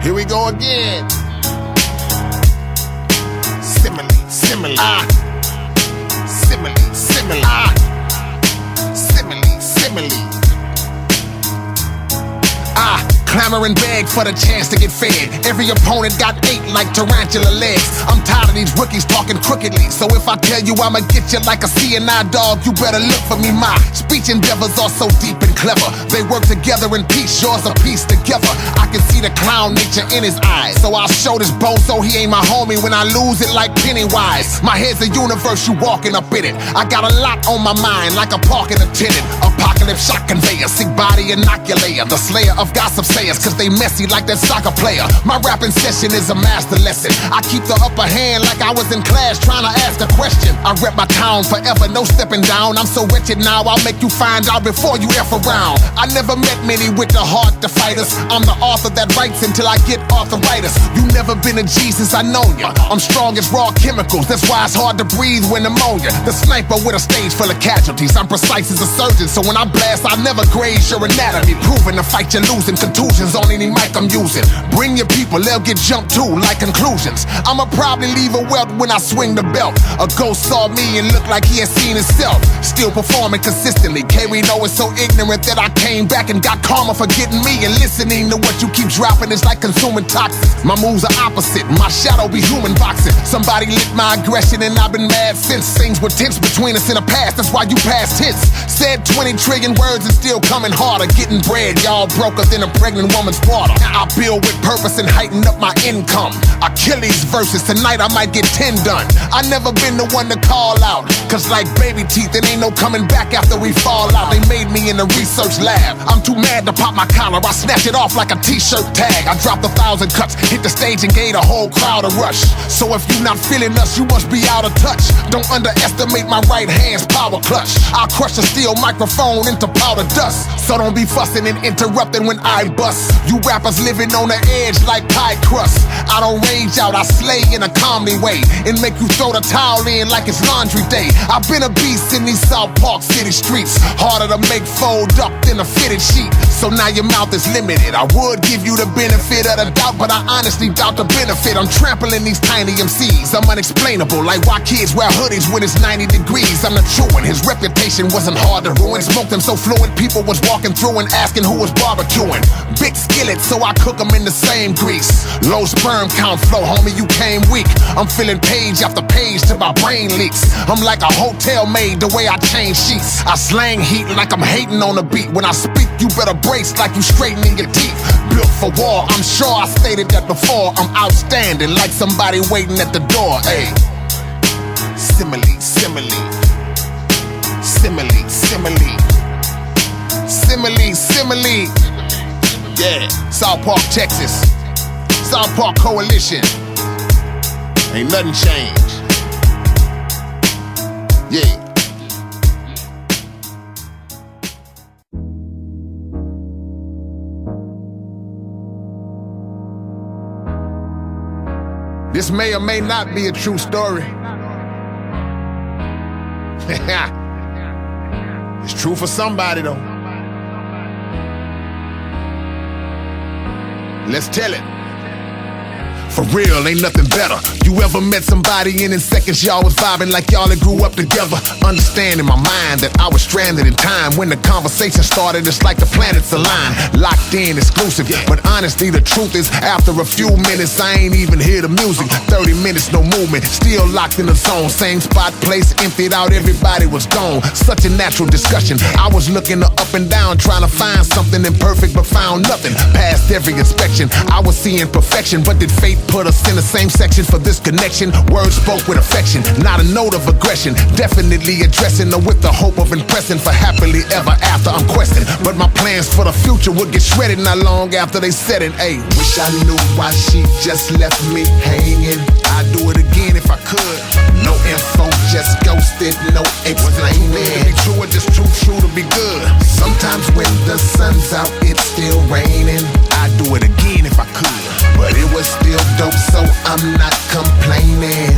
Here we go again. Simile, simile, simile, simile, simile, simile. Clamor and beg for the chance to get fed. Every opponent got 8 like tarantula legs. I'm tired of these rookies talking crookedly. So if I tell you I'ma get you like a CNI dog, you better look for me. My speech endeavors are so deep and clever. They work together in peace, yours a piece together. I can see the clown nature in his eyes. So I'll show this bozo he ain't my homie when I lose it like Pennywise. My head's a universe, you walking up in it. I got a lot on my mind like a parking attendant. Apocalypse shock conveyor, sick body inoculator. The slayer of gossip sayers, cause they messy like that soccer player. My rapping session is a master lesson. I keep the upper hand like I was in class trying to ask a question. I rep my town forever, no stepping down. I'm so wretched now, I'll make you find out before you F around. I never met many with the heart to fight us. I'm the author that writes until I get arthritis. You never been a G since I known ya. I'm strong as raw chemicals, that's why it's hard to breathe when pneumonia. The sniper with a stage full of casualties. I'm precise as a surgeon, so when I blast, I never graze your anatomy. Proving the fight you're losing, contusions on any mic I'm using. Bring your people, they'll get jumped too, like conclusions. I'ma probably leave a welt when I swing the belt. A ghost saw me and looked like he had seen himself. Still performing consistently. Rino is so ignorant that I came back and got karma for getting me. And listening to what you keep dropping is like consuming toxins. My moves are opposite, my shadow be human boxing. Somebody lit my aggression and I've been mad since. Things were tense between us in the past, that's why you past tense. Said 20 trillion words and still coming harder. Getting bread, y'all broker than a pregnant woman's water. I build with purpose and heighten up my income. I kill these verses, tonight I might get 10 done. I never been the one to call out, cause like baby teeth, it ain't no coming back after we fall out. They made me in the research lab. I'm too mad to pop my collar, I snatch it off like a t-shirt tag. I dropped 1,000 cuts, hit the stage and gave the whole crowd a rush. So if you not feeling us, you must be out of touch. Don't underestimate my right hand's power clutch. I'll crush a steel microphone into powder dust. So don't be fussing and interrupting when I bust. You rappers living on the edge like pie crust. I don't rage out, I slay in a comedy way and make you throw throw the towel in like it's laundry day. I've been a beast in these South Park City streets. Harder to make fold up than a fitted sheet. So now your mouth is limited. I would give you the benefit of the doubt, but I honestly doubt the benefit. I'm trampling these tiny MCs. I'm unexplainable, like why kids wear hoodies when it's 90 degrees. I'm the true one. His reputation wasn't hard to ruin. Smoked him so fluent, people was walking through and asking who was barbecuing. Big skillet, so I cook them in the same grease. Low sperm count flow, homie, you came weak. I'm filling page after page till my brain leaks. I'm like a hotel maid the way I change sheets. I slang heat like I'm hating on the beat. When I speak, you better brace like you straightening your teeth. Built for war, I'm sure I stated that before. I'm outstanding like somebody waiting at the door. Ayy. Simile, simile. Simile, simile. Simile, simile. Yeah, South Park, Texas. South Park Coalition. Ain't nothing changed. Yeah. This may or may not be a true story. It's true for somebody though. Let's tell it. For real, ain't nothing better. You ever met somebody and in seconds y'all was vibing like y'all had grew up together? Understand in my mind that I was stranded in time. When the conversation started, it's like the planets aligned. Locked in, exclusive. But honestly, the truth is, after a few minutes, I ain't even hear the music. 30 minutes, no movement. Still locked in the zone. Same spot, place, emptied out, everybody was gone. Such a natural discussion. I was looking up and down, trying to find something imperfect, but found nothing. Past every inspection, I was seeing perfection. But did fate put us in the same section for this connection? Words spoke with affection, not a note of aggression. Definitely addressing her with the hope of impressing for happily ever after. I'm questioning, but my plans for the future would get shredded not long after they said it. Ayy, wish I knew why she just left me hanging. I'd do it again if I could. No info, just ghosted, no explaining. Be true or just too true to be good. Sometimes when the sun's out, it's still raining. I'd do it again if I could, but it was still dope, so I'm not complaining.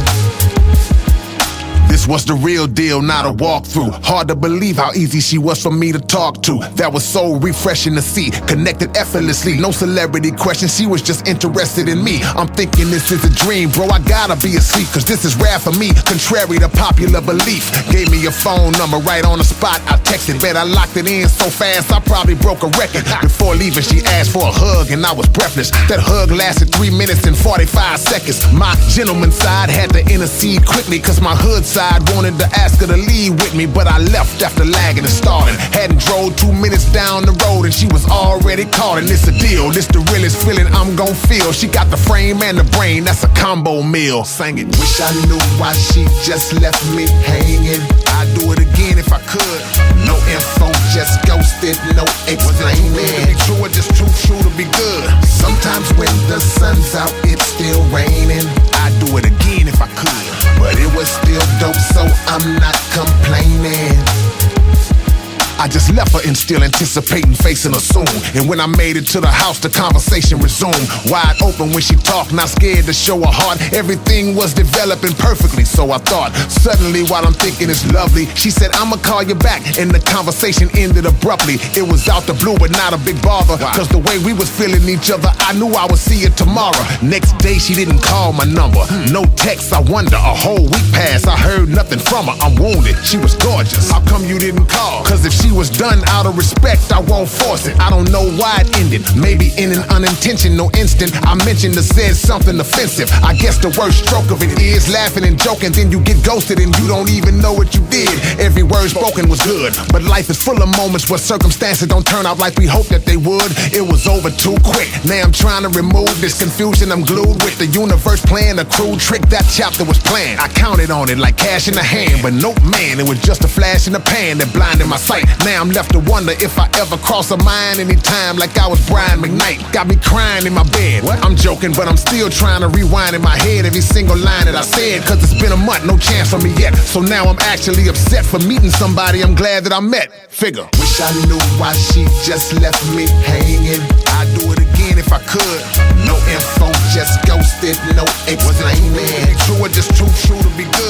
This was the real deal, not a walkthrough. Hard to believe how easy she was for me to talk to. That was so refreshing to see. Connected effortlessly, no celebrity question. She was just interested in me. I'm thinking this is a dream, bro. I gotta be asleep, cause this is rare for me. Contrary to popular belief. Gave me a phone number right on the spot. I texted, bet I locked it in so fast I probably broke a record. Before leaving, she asked for a hug and I was breathless. That hug lasted 3 minutes and 45 seconds. My gentleman side had to intercede quickly, cause my hood side wanted to ask her to leave with me, but I left after lagging and stalling. Hadn't drove 2 minutes down the road and she was already calling. It's a deal, this the realest feeling I'm gon' feel. She got the frame and the brain, that's a combo meal. Sang it. Wish I knew why she just left me hanging. I'd do it again if I could. No info, just ghosted, no explaining. Be true or just too true to be good. Sometimes when the sun's out, it's still raining. I'd do it again if I could, but it was still dope, so I'm not complaining. I just left her and still anticipating facing her soon. And when I made it to the house, the conversation resumed. Wide open when she talked, not scared to show her heart. Everything was developing perfectly, so I thought. Suddenly, while I'm thinking it's lovely, she said, I'ma call you back. And the conversation ended abruptly. It was out the blue, but not a big bother. Cause the way we was feeling each other, I knew I would see it tomorrow. Next day, she didn't call my number. No text, I wonder. A whole week passed, I heard nothing from her. I'm wounded, she was gorgeous. How come you didn't call? Cause if she was done out of respect, I won't force it. I don't know why it ended. Maybe in an unintentional instant, I mentioned or said something offensive. I guess the worst stroke of it is laughing and joking. Then you get ghosted and you don't even know what you did. Every word spoken was good, but life is full of moments where circumstances don't turn out like we hoped that they would. It was over too quick. Now I'm trying to remove this confusion. I'm glued with the universe playing a crude trick. That chapter was planned. I counted on it like cash in the hand, but nope, man, it was just a flash in the pan that blinded my sight. Now I'm left to wonder if I ever cross a mind anytime, like I was Brian McKnight. Got me crying in my bed. What? I'm joking, but I'm still trying to rewind in my head every single line that I said, cause it's been a month, no chance for me yet. So now I'm actually upset for meeting somebody I'm glad that I met. Figure. Wish I knew why she just left me hanging. I'd do it again if I could. No info, just ghosted, no explaining. Be true or just too true to be good.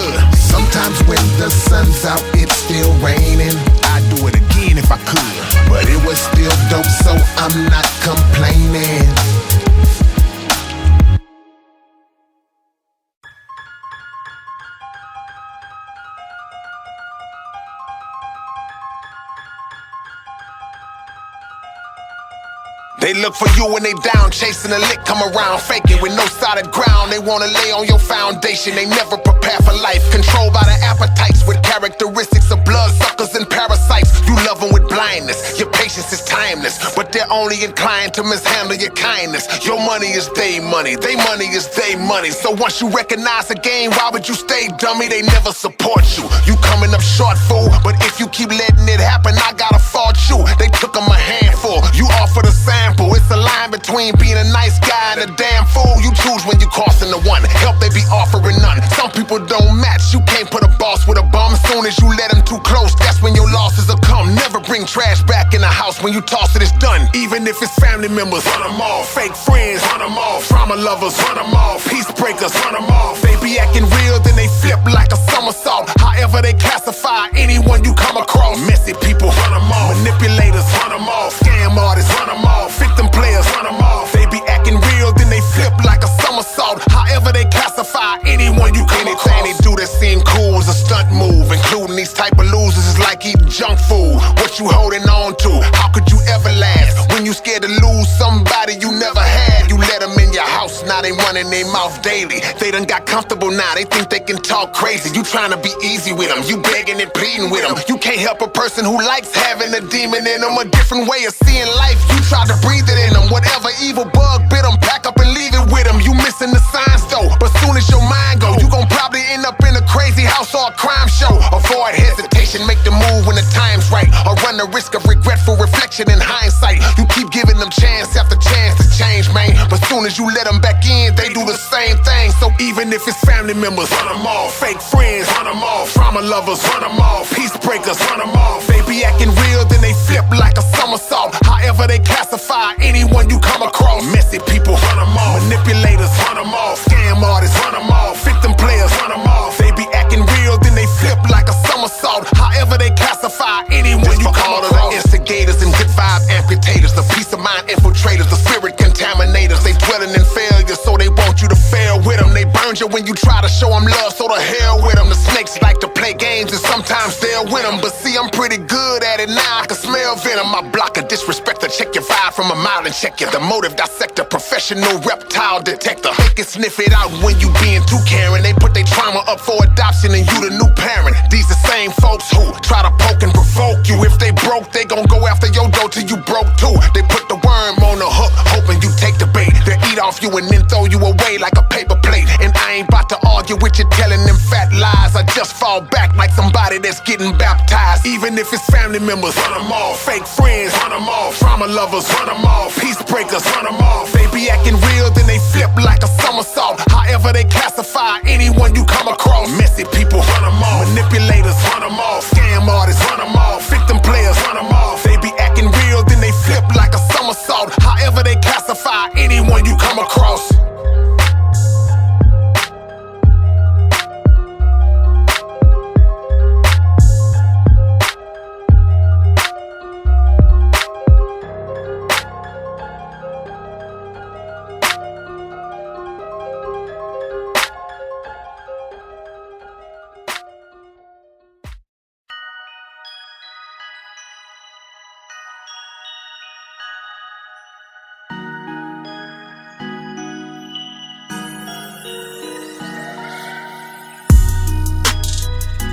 They look for you when they down, chasing a lick, come around faking with no solid ground. They wanna lay on your foundation, they never prepare for life. Controlled by the appetites with characteristics of bloodsuckers and parasites. You love them with blindness, your patience is timeless, but they're only inclined to mishandle your kindness. Your money is they money is they money. So once you recognize the game, why would you stay dummy? They never support you. You coming up short, fool, but if you keep letting it happen, I gotta fault you. They took them a handful, you offer the sample. It's a line between being a nice guy and a damn fool. You choose when you crossing the one, help they be offering none. Some people don't match, you can't put a boss with a bum. Soon as you let them too close, that's when your losses will come. Never bring trash back in the house, when you toss it, it's done. Even if it's family members, run them off. Fake friends, run them off. Trauma lovers, run them off. Peace breakers, run them off. They be acting real, then they flip like a somersault. However they classify anyone you come across. Messy people, run them off. Manipulators, run them off. Scam artists, run them off. Victim players, run them off. They be acting real, then they flip like a somersault. However they classify anyone you come across. Anything they do that seem cool is a stunt move. Including these type of losers is like eating junk food. What you holding on to? How could you ever last? When you scared to lose somebody you never had. You let them in your house, now they running their mouth daily. They done got comfortable now, they think they can talk crazy. You trying to be easy with them, you begging and pleading with them. You can't help a person who likes having a demon in them. A different way of seeing life, you try to breathe it in them. Whatever evil bug bit them, pack up and leave it with them. You missing the signs though, but soon as your mind go, you gon' probably end up in a crazy house or a crime show. Avoid hesitation, make the move when the time's right, or run the risk of regretful reflection in hindsight. You keep giving them chance after chance to change, man, but soon as you let them back in, they do the same thing. So even if it's family members, run them off. Fake friends, run them off. Trauma lovers, run them off. Peace breakers, run them off. They be acting real, then they flip like a somersault. However they classify anyone you come across. Messy people, run them off. Manipulators, run them off. Scam artists, run them off. Victim players, run them off. They be acting real, then they flip like a somersault. However they classify anyone you come across. All of the instigators and good vibe amputators, the peace of mind infiltrators, the spirit contaminators. They dwelling in failure, so they want you to fail with them. They burn you when you try to show them love, so to hell with them. The snakes like to play games and sometimes they'll win them. But see, I'm pretty good at it now, I can smell venom. I block a disrespecter, check your vibe from a mile and check you. The motive dissector, professional reptile detector. They can sniff it out when you being too caring. They put their trauma up for adoption and you the new parent. These the same folks who try to poke and provoke you. If they broke, they gon' go after your dough till you broke too. They put the worm on the hook, hoping you take the bait. They eat off you and then throw you away like a paper plate. And I ain't about to argue with you telling them fat lies. I just fall back like somebody that's getting baptized. Even if it's family members, run them off. Fake friends, run them off. Trauma lovers, run them off. Peace breakers, run them off. They be acting real, then they flip like a somersault. However they classify anyone you come across. Messy people, run them off. Manipulators, run them off. Scam artists, run them off. Victim players, run them off. They be acting real, then they flip like a somersault. However they classify anyone you come across.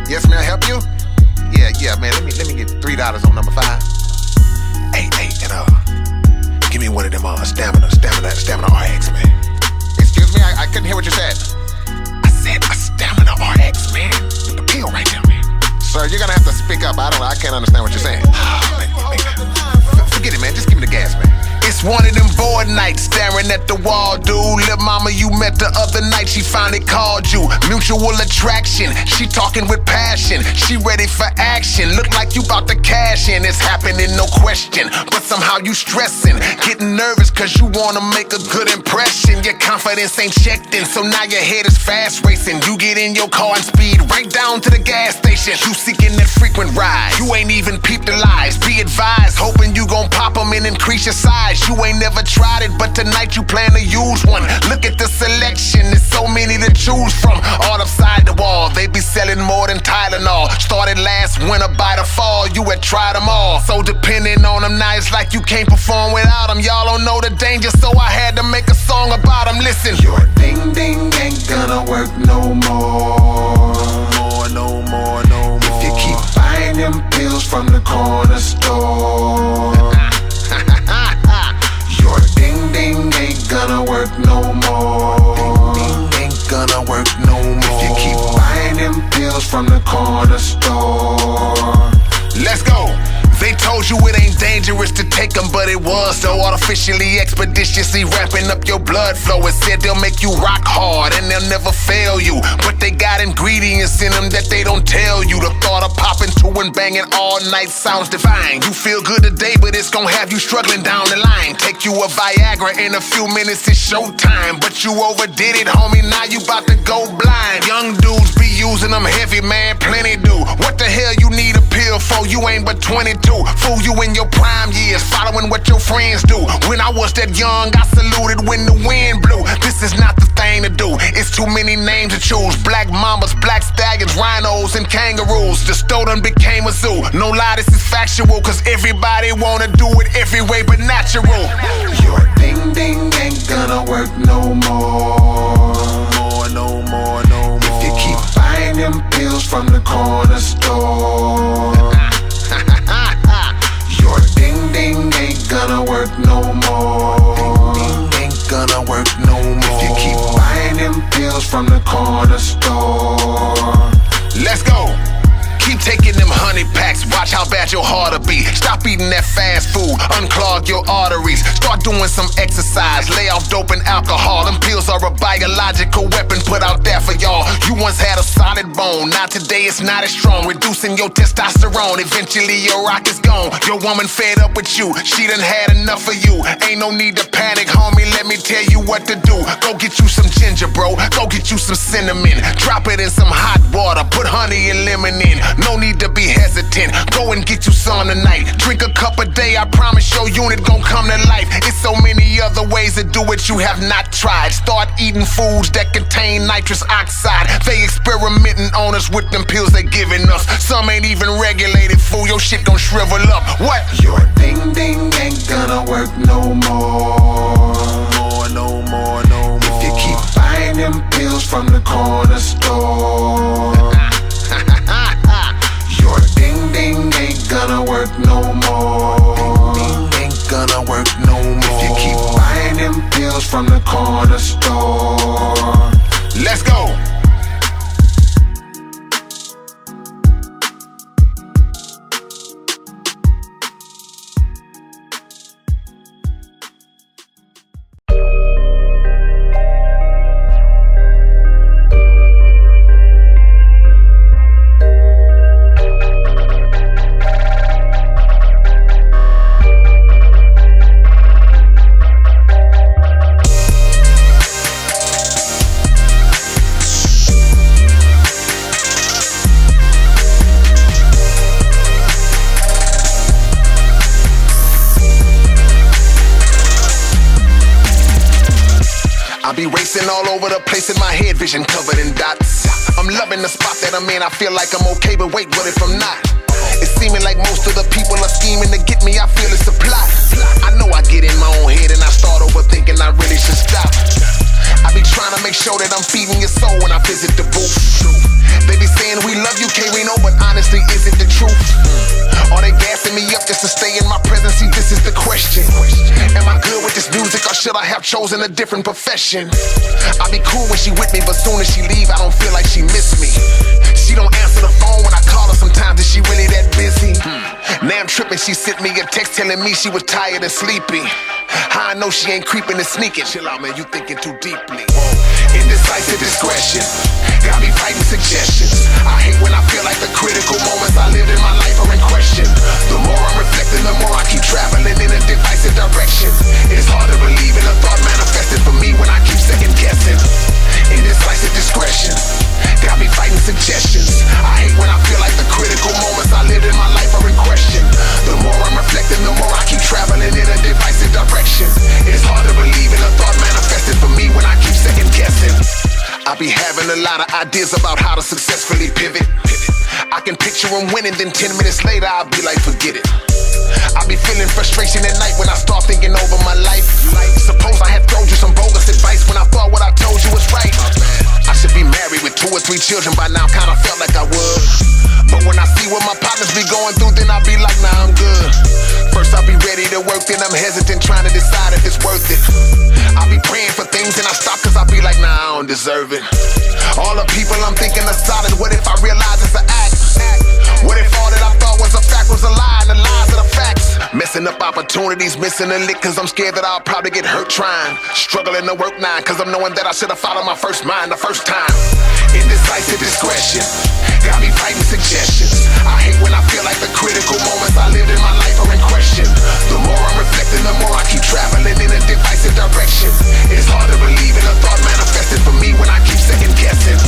Yes, may I help you? Yeah, man. Let me get $3 on number 5. Hey, and give me one of them stamina RX, man. Excuse me, I couldn't hear what you said. I said a stamina RX, man. The pill right there, man. Sir, you're gonna have to speak up. I can't understand what you're saying. Forget it, man. Just give me the gas, man. It's one of them bored nights, staring at the wall, dude. Lil' mama you met the other night, she finally called you. Mutual attraction, she talking with passion. She ready for action, look like you bout to cash in. It's happening, no question, but somehow you stressing. Getting nervous cause you wanna make a good impression. Your confidence ain't checked in, so now your head is fast racing. You get in your car and speed right down to the gas station. You seeking that frequent ride, you ain't even peeped the lies. Be advised, hoping you gon' pop them and increase your size. You ain't never tried it, but tonight you plan to use one. Look at the selection, there's so many to choose from. All upside the wall, they be selling more than Tylenol. Started last winter by the fall, you at tried them all. So depending on them, now it's like you can't perform without them. Y'all don't know the danger, so I had to make a song about them. Listen, your ding ding ain't gonna work no more. No more. If you keep buying them pills from the corner store. Your ding ding ain't gonna work no more. Ding ding ain't gonna work no more. If you keep buying them pills from the corner store. Let's go. They told you it ain't dangerous to take them, but it was. So artificially, expeditiously ramping up your blood flow. It said they'll make you rock hard and they'll never fail you. But they got ingredients in them that they don't tell you. The thought of popping two and banging all night sounds divine. You feel good today, but it's gonna have you struggling down the line. Take you a Viagra in a few minutes, it's showtime. But you overdid it, homie, now you about to go blind. Young dudes be using them heavy, man, plenty do. What the hell you need a pill for? You ain't but 22. Fool, you in your prime years, following what your friends do. When I was that young, I saluted when the wind blew. This is not the thing to do. It's too many names to choose. Black mamas, black stallions, rhinos, and kangaroos. The store done became a zoo. No lie, this is factual, cause everybody wanna do it every way but natural. Your ding ding ain't gonna work no more. No more. If you keep buying them pills from the corner store. Your ding ding ain't gonna work no more. Ding ding ain't gonna work no more. If you keep buying them pills from the corner store. Let's go. Keep taking them honey packs, watch how bad your heart'll be. Stop eating that fast food, unclog your arteries. Start doing some exercise, lay off dope and alcohol. Them pills are a biological weapon put out there for y'all. You once had a solid bone, now today it's not as strong. Reducing your testosterone, eventually your rock is gone. Your woman fed up with you, she done had enough of you. Ain't no need to panic, homie, let me tell you what to do. Go get you some ginger, bro, go get you some cinnamon. Drop it in some hot water, put honey and lemon in. No need to be hesitant, go and get you some tonight. Drink a cup a day, I promise your unit gon' come to life. It's so many other ways to do it you have not tried. Start eating foods that contain nitrous oxide. They experimenting on us with them pills they giving us. Some ain't even regulated, fool, your shit gon' shrivel up. What? Your ding ding ain't gonna work no more. No more. If you keep buying them pills from the corner store. Your ding ding ain't gonna work no more. Ding ding ain't gonna work no more. If you keep buying them pills from the corner store. Let's go. I be racing all over the place in my head, vision covered in dots. I'm loving the spot that I'm in, I feel like I'm okay, but wait, what if I'm not? It's seeming like most of the people are scheming to get me, I feel it's a plot. I know I get in my own head and I start overthinking I really should stop. I be trying to make sure that I'm feeding your soul when I visit the booth. They be saying we love you, Rino, but honestly, is it the truth? Are they gassing me up just to stay in my presence? See, this is the question. Am I good with this music or should I have chosen a different profession? I be cool when she with me, but soon as she leave, I don't feel like she miss me. She don't answer the phone when I call her sometimes, is she really that busy? Now I'm tripping, she sent me a text telling me she was tired and sleepy. How I know she ain't creeping and sneaking? Chill out, man, you thinking too deeply. Indecisive discretion, got me fighting suggestions. I hate when I feel like the critical moments I lived in my life are in question. The more I'm reflecting, the more I keep traveling in a divisive direction. It's hard to believe in a thought manifested for me when I keep second guessing. Indecisive discretion, got me fighting suggestions. I hate when I feel like the critical moments I lived in my life are in question. The more I'm reflecting, the more I keep traveling in a divisive direction. It's hard to believe in a thought manifested for me when I keep second guessing. I be having a lot of ideas about how to successfully pivot. I can picture him winning, then 10 minutes later I'll be like, forget it. I be feeling frustration at night when I start thinking over my life. Suppose I had told you some bogus advice when I thought what I told you was right. I should be married with 2 or 3 children by now, kinda felt like I would. But when I see what my partners be going through, then I be like, nah, I'm good. First I'll be ready to work, then I'm hesitant trying to decide if it's worth it. I be praying for things and I stop cause I be like, nah, I don't deserve it. All the people I'm thinking are solid, what if I realize it's an act? What if all that I thought was a fact was a lie and the lies are the facts? Messing up opportunities, missing a lick cause I'm scared that I'll probably get hurt trying. Struggling to work 9 cause I'm knowing that I should've followed my first mind the first time. Indecisive discretion, got me fighting suggestions. I hate when I feel like the critical moments I lived in my life are in question. The more I'm reflecting, the more I keep traveling in a divisive direction. It's hard to believe in a thought manifested for me when I keep second guessing.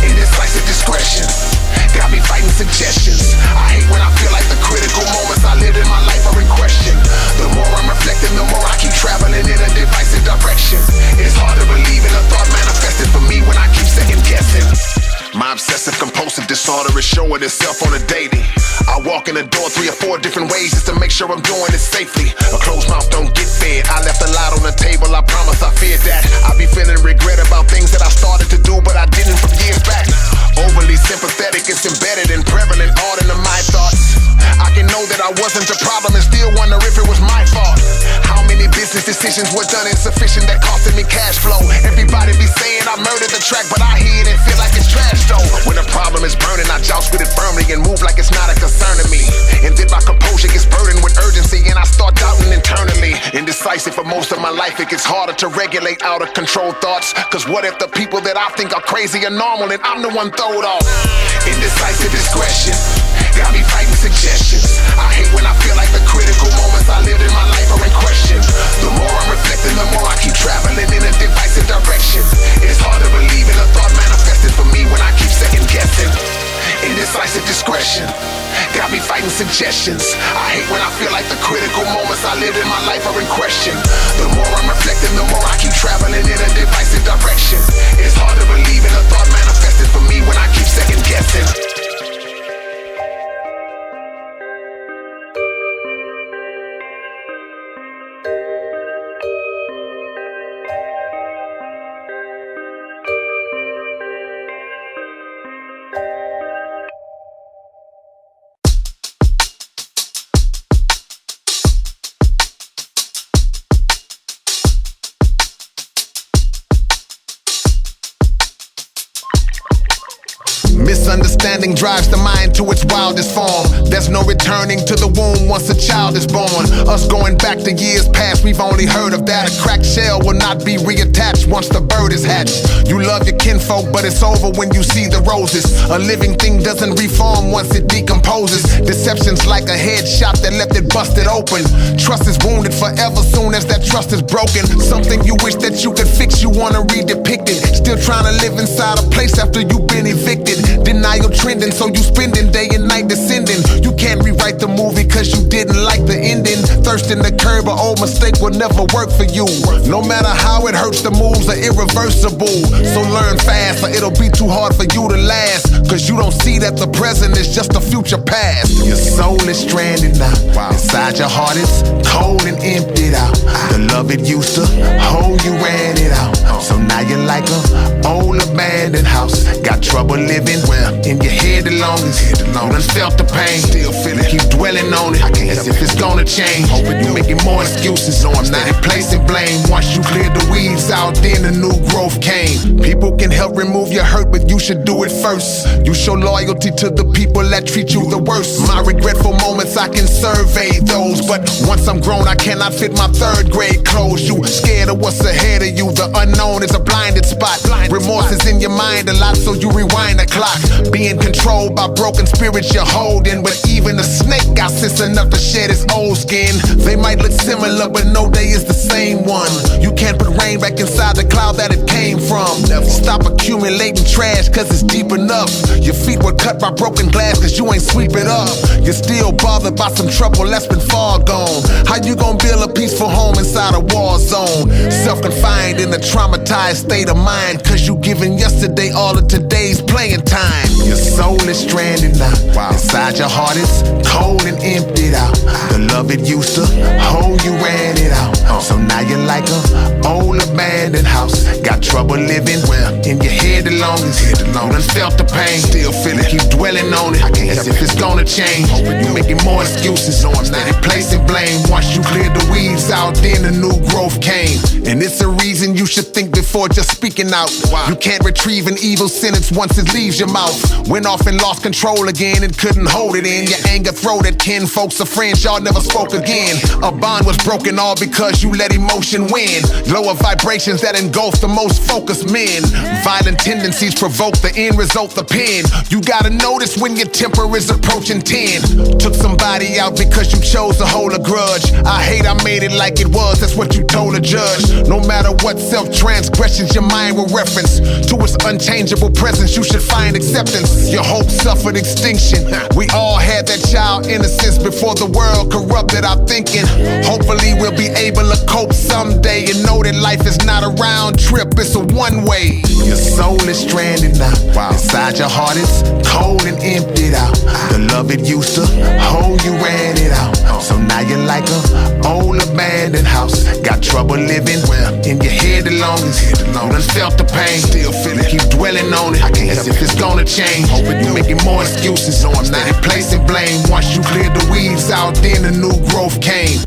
Indecisive discretion, got me fighting suggestions. I hate when I feel like the critical moments I lived in my life are in question. The more I'm reflecting, the more I keep traveling in a divisive direction. It's hard to believe in a thought manifested for me when I keep second guessing. My obsessive compulsive disorder is showing itself on a daily. I walk in the door 3 or 4 different ways just to make sure I'm doing it safely. A closed mouth don't get fed. I left a lot on the table, I promise I feared that. I be feeling regret about things that I started to do but I didn't from years back. Overly sympathetic, it's embedded and prevalent all into my thoughts. I can know that I wasn't the problem and still wonder if it was my fault. How many business decisions were done insufficient that costed me cash flow? Everybody be saying I murdered the track, but I hear it and feel like it's trash though. When a problem is burning, I joust with it firmly and move like it's not a concern to me. And then my composure gets burdened with urgency and I start doubting internally. Indecisive for most of my life, it gets harder to regulate out of control thoughts. Cause what if the people that I think are crazy are normal and I'm the one thrown off? Indecisive discretion, got me fighting suggestions. I hate when I feel like the critical moments I lived in my life are in question. The more I'm reflecting, the more I keep traveling in a divisive direction. It's hard to believe in a thought manifested for me when I keep second guessing. Indecisive discretion, got me fighting suggestions. I hate when I feel like the critical moments I lived in my life are in question. The more I'm reflecting, the more I keep traveling in a divisive direction. It's hard to believe in a thought manifested for me when I keep second guessing. Misunderstanding drives the mind to its wildest form. There's no returning to the womb once a child is born. Us going back to years past, we've only heard of that. A cracked shell will not be reattached once the bird is hatched. You love your kinfolk, but it's over when you see the roses. A living thing doesn't reform once it decomposes. Deception's like a headshot that left it busted open. Trust is wounded forever soon as that trust is broken. Something you wish that you could fix, you wanna redepict it. Still trying to live inside a place after you've been evicted. Denial trending, so you spending day and night descending. You can't rewrite the movie cause you didn't like the ending. Thirsting the curb, an old mistake will never work for you. No matter how it hurts, the moves are irreversible. So learn fast or it'll be too hard for you to last. Cause you don't see that the present is just a future past. Your soul is stranded now. Inside your heart it's cold and emptied out. The love it used to hold, you ran it out. So now you're like a old abandoned house. Got trouble living in your head the longest. You done felt the pain, still feel it, keep dwelling on it as if it's gonna change. Hoping you making more excuses, no I'm not placing blame. Once you cleared the weeds out, then the new growth came. People can help remove your hurt, but you should do it first. You show loyalty to the people that treat you the worst. My regretful moments, I can survey those, but once I'm grown, I cannot fit my 3rd grade clothes. You scared of what's ahead of you, the unknown is a blinded spot. Remorse is in your mind a lot, so you rewind the clock. Being controlled by broken spirits you're holding, but even a snake got sense enough to shed its old skin. They might look similar, but no day is the same one. You can't put rain back inside the cloud that it came from. Stop accumulating trash cause it's deep enough. Your feet were cut by broken glass cause you ain't sweep it up. You're still bothered by some trouble that's been far gone. How you gonna build a peaceful home inside a war zone? Self-confined in a traumatized state of mind cause you giving yesterday all of today's playing time. Your soul is stranded now. Inside your heart it's cold and emptied out. The love it used to hold, you ran it out. So now you're like a old abandoned house. Got trouble living in your head the longest. You done felt the pain, still feel it. Keep dwelling on it as if it's gonna change. You making more excuses, steady placing blame. Once you cleared the weeds out, then the new growth came. And it's a reason you should think before just speaking out. You can't retrieve an evil sentence once it leaves your mouth. Went off and lost control again and couldn't hold it in. Your anger throwed at kin, folks or friends, y'all never spoke again. A bond was broken all because you let emotion win. Lower vibrations that engulf the most focused men. Violent tendencies provoke the end result, the pen. You gotta notice when your temper is approaching 10. Took somebody out because you chose to hold a grudge. I hate I made it like it was, that's what you told a judge. No matter what self-transgressions your mind will reference to its unchangeable presence, you should find acceptance. Your hope suffered extinction. We all had that child innocence before the world corrupted our thinking. Hopefully we'll be able to cope someday and know that life is not a round trip, it's a one-way. Your soul is stranded now. Inside your heart it's cold and emptied out. The love it used to hold, you ran it out. So now you're like a old abandoned house. Got trouble living in your head the longest. You done felt the pain, still feel it. Keep dwelling on it as if it's gonna change. You making more excuses, steady placing blame. Once you cleared the weeds out, then the new growth came.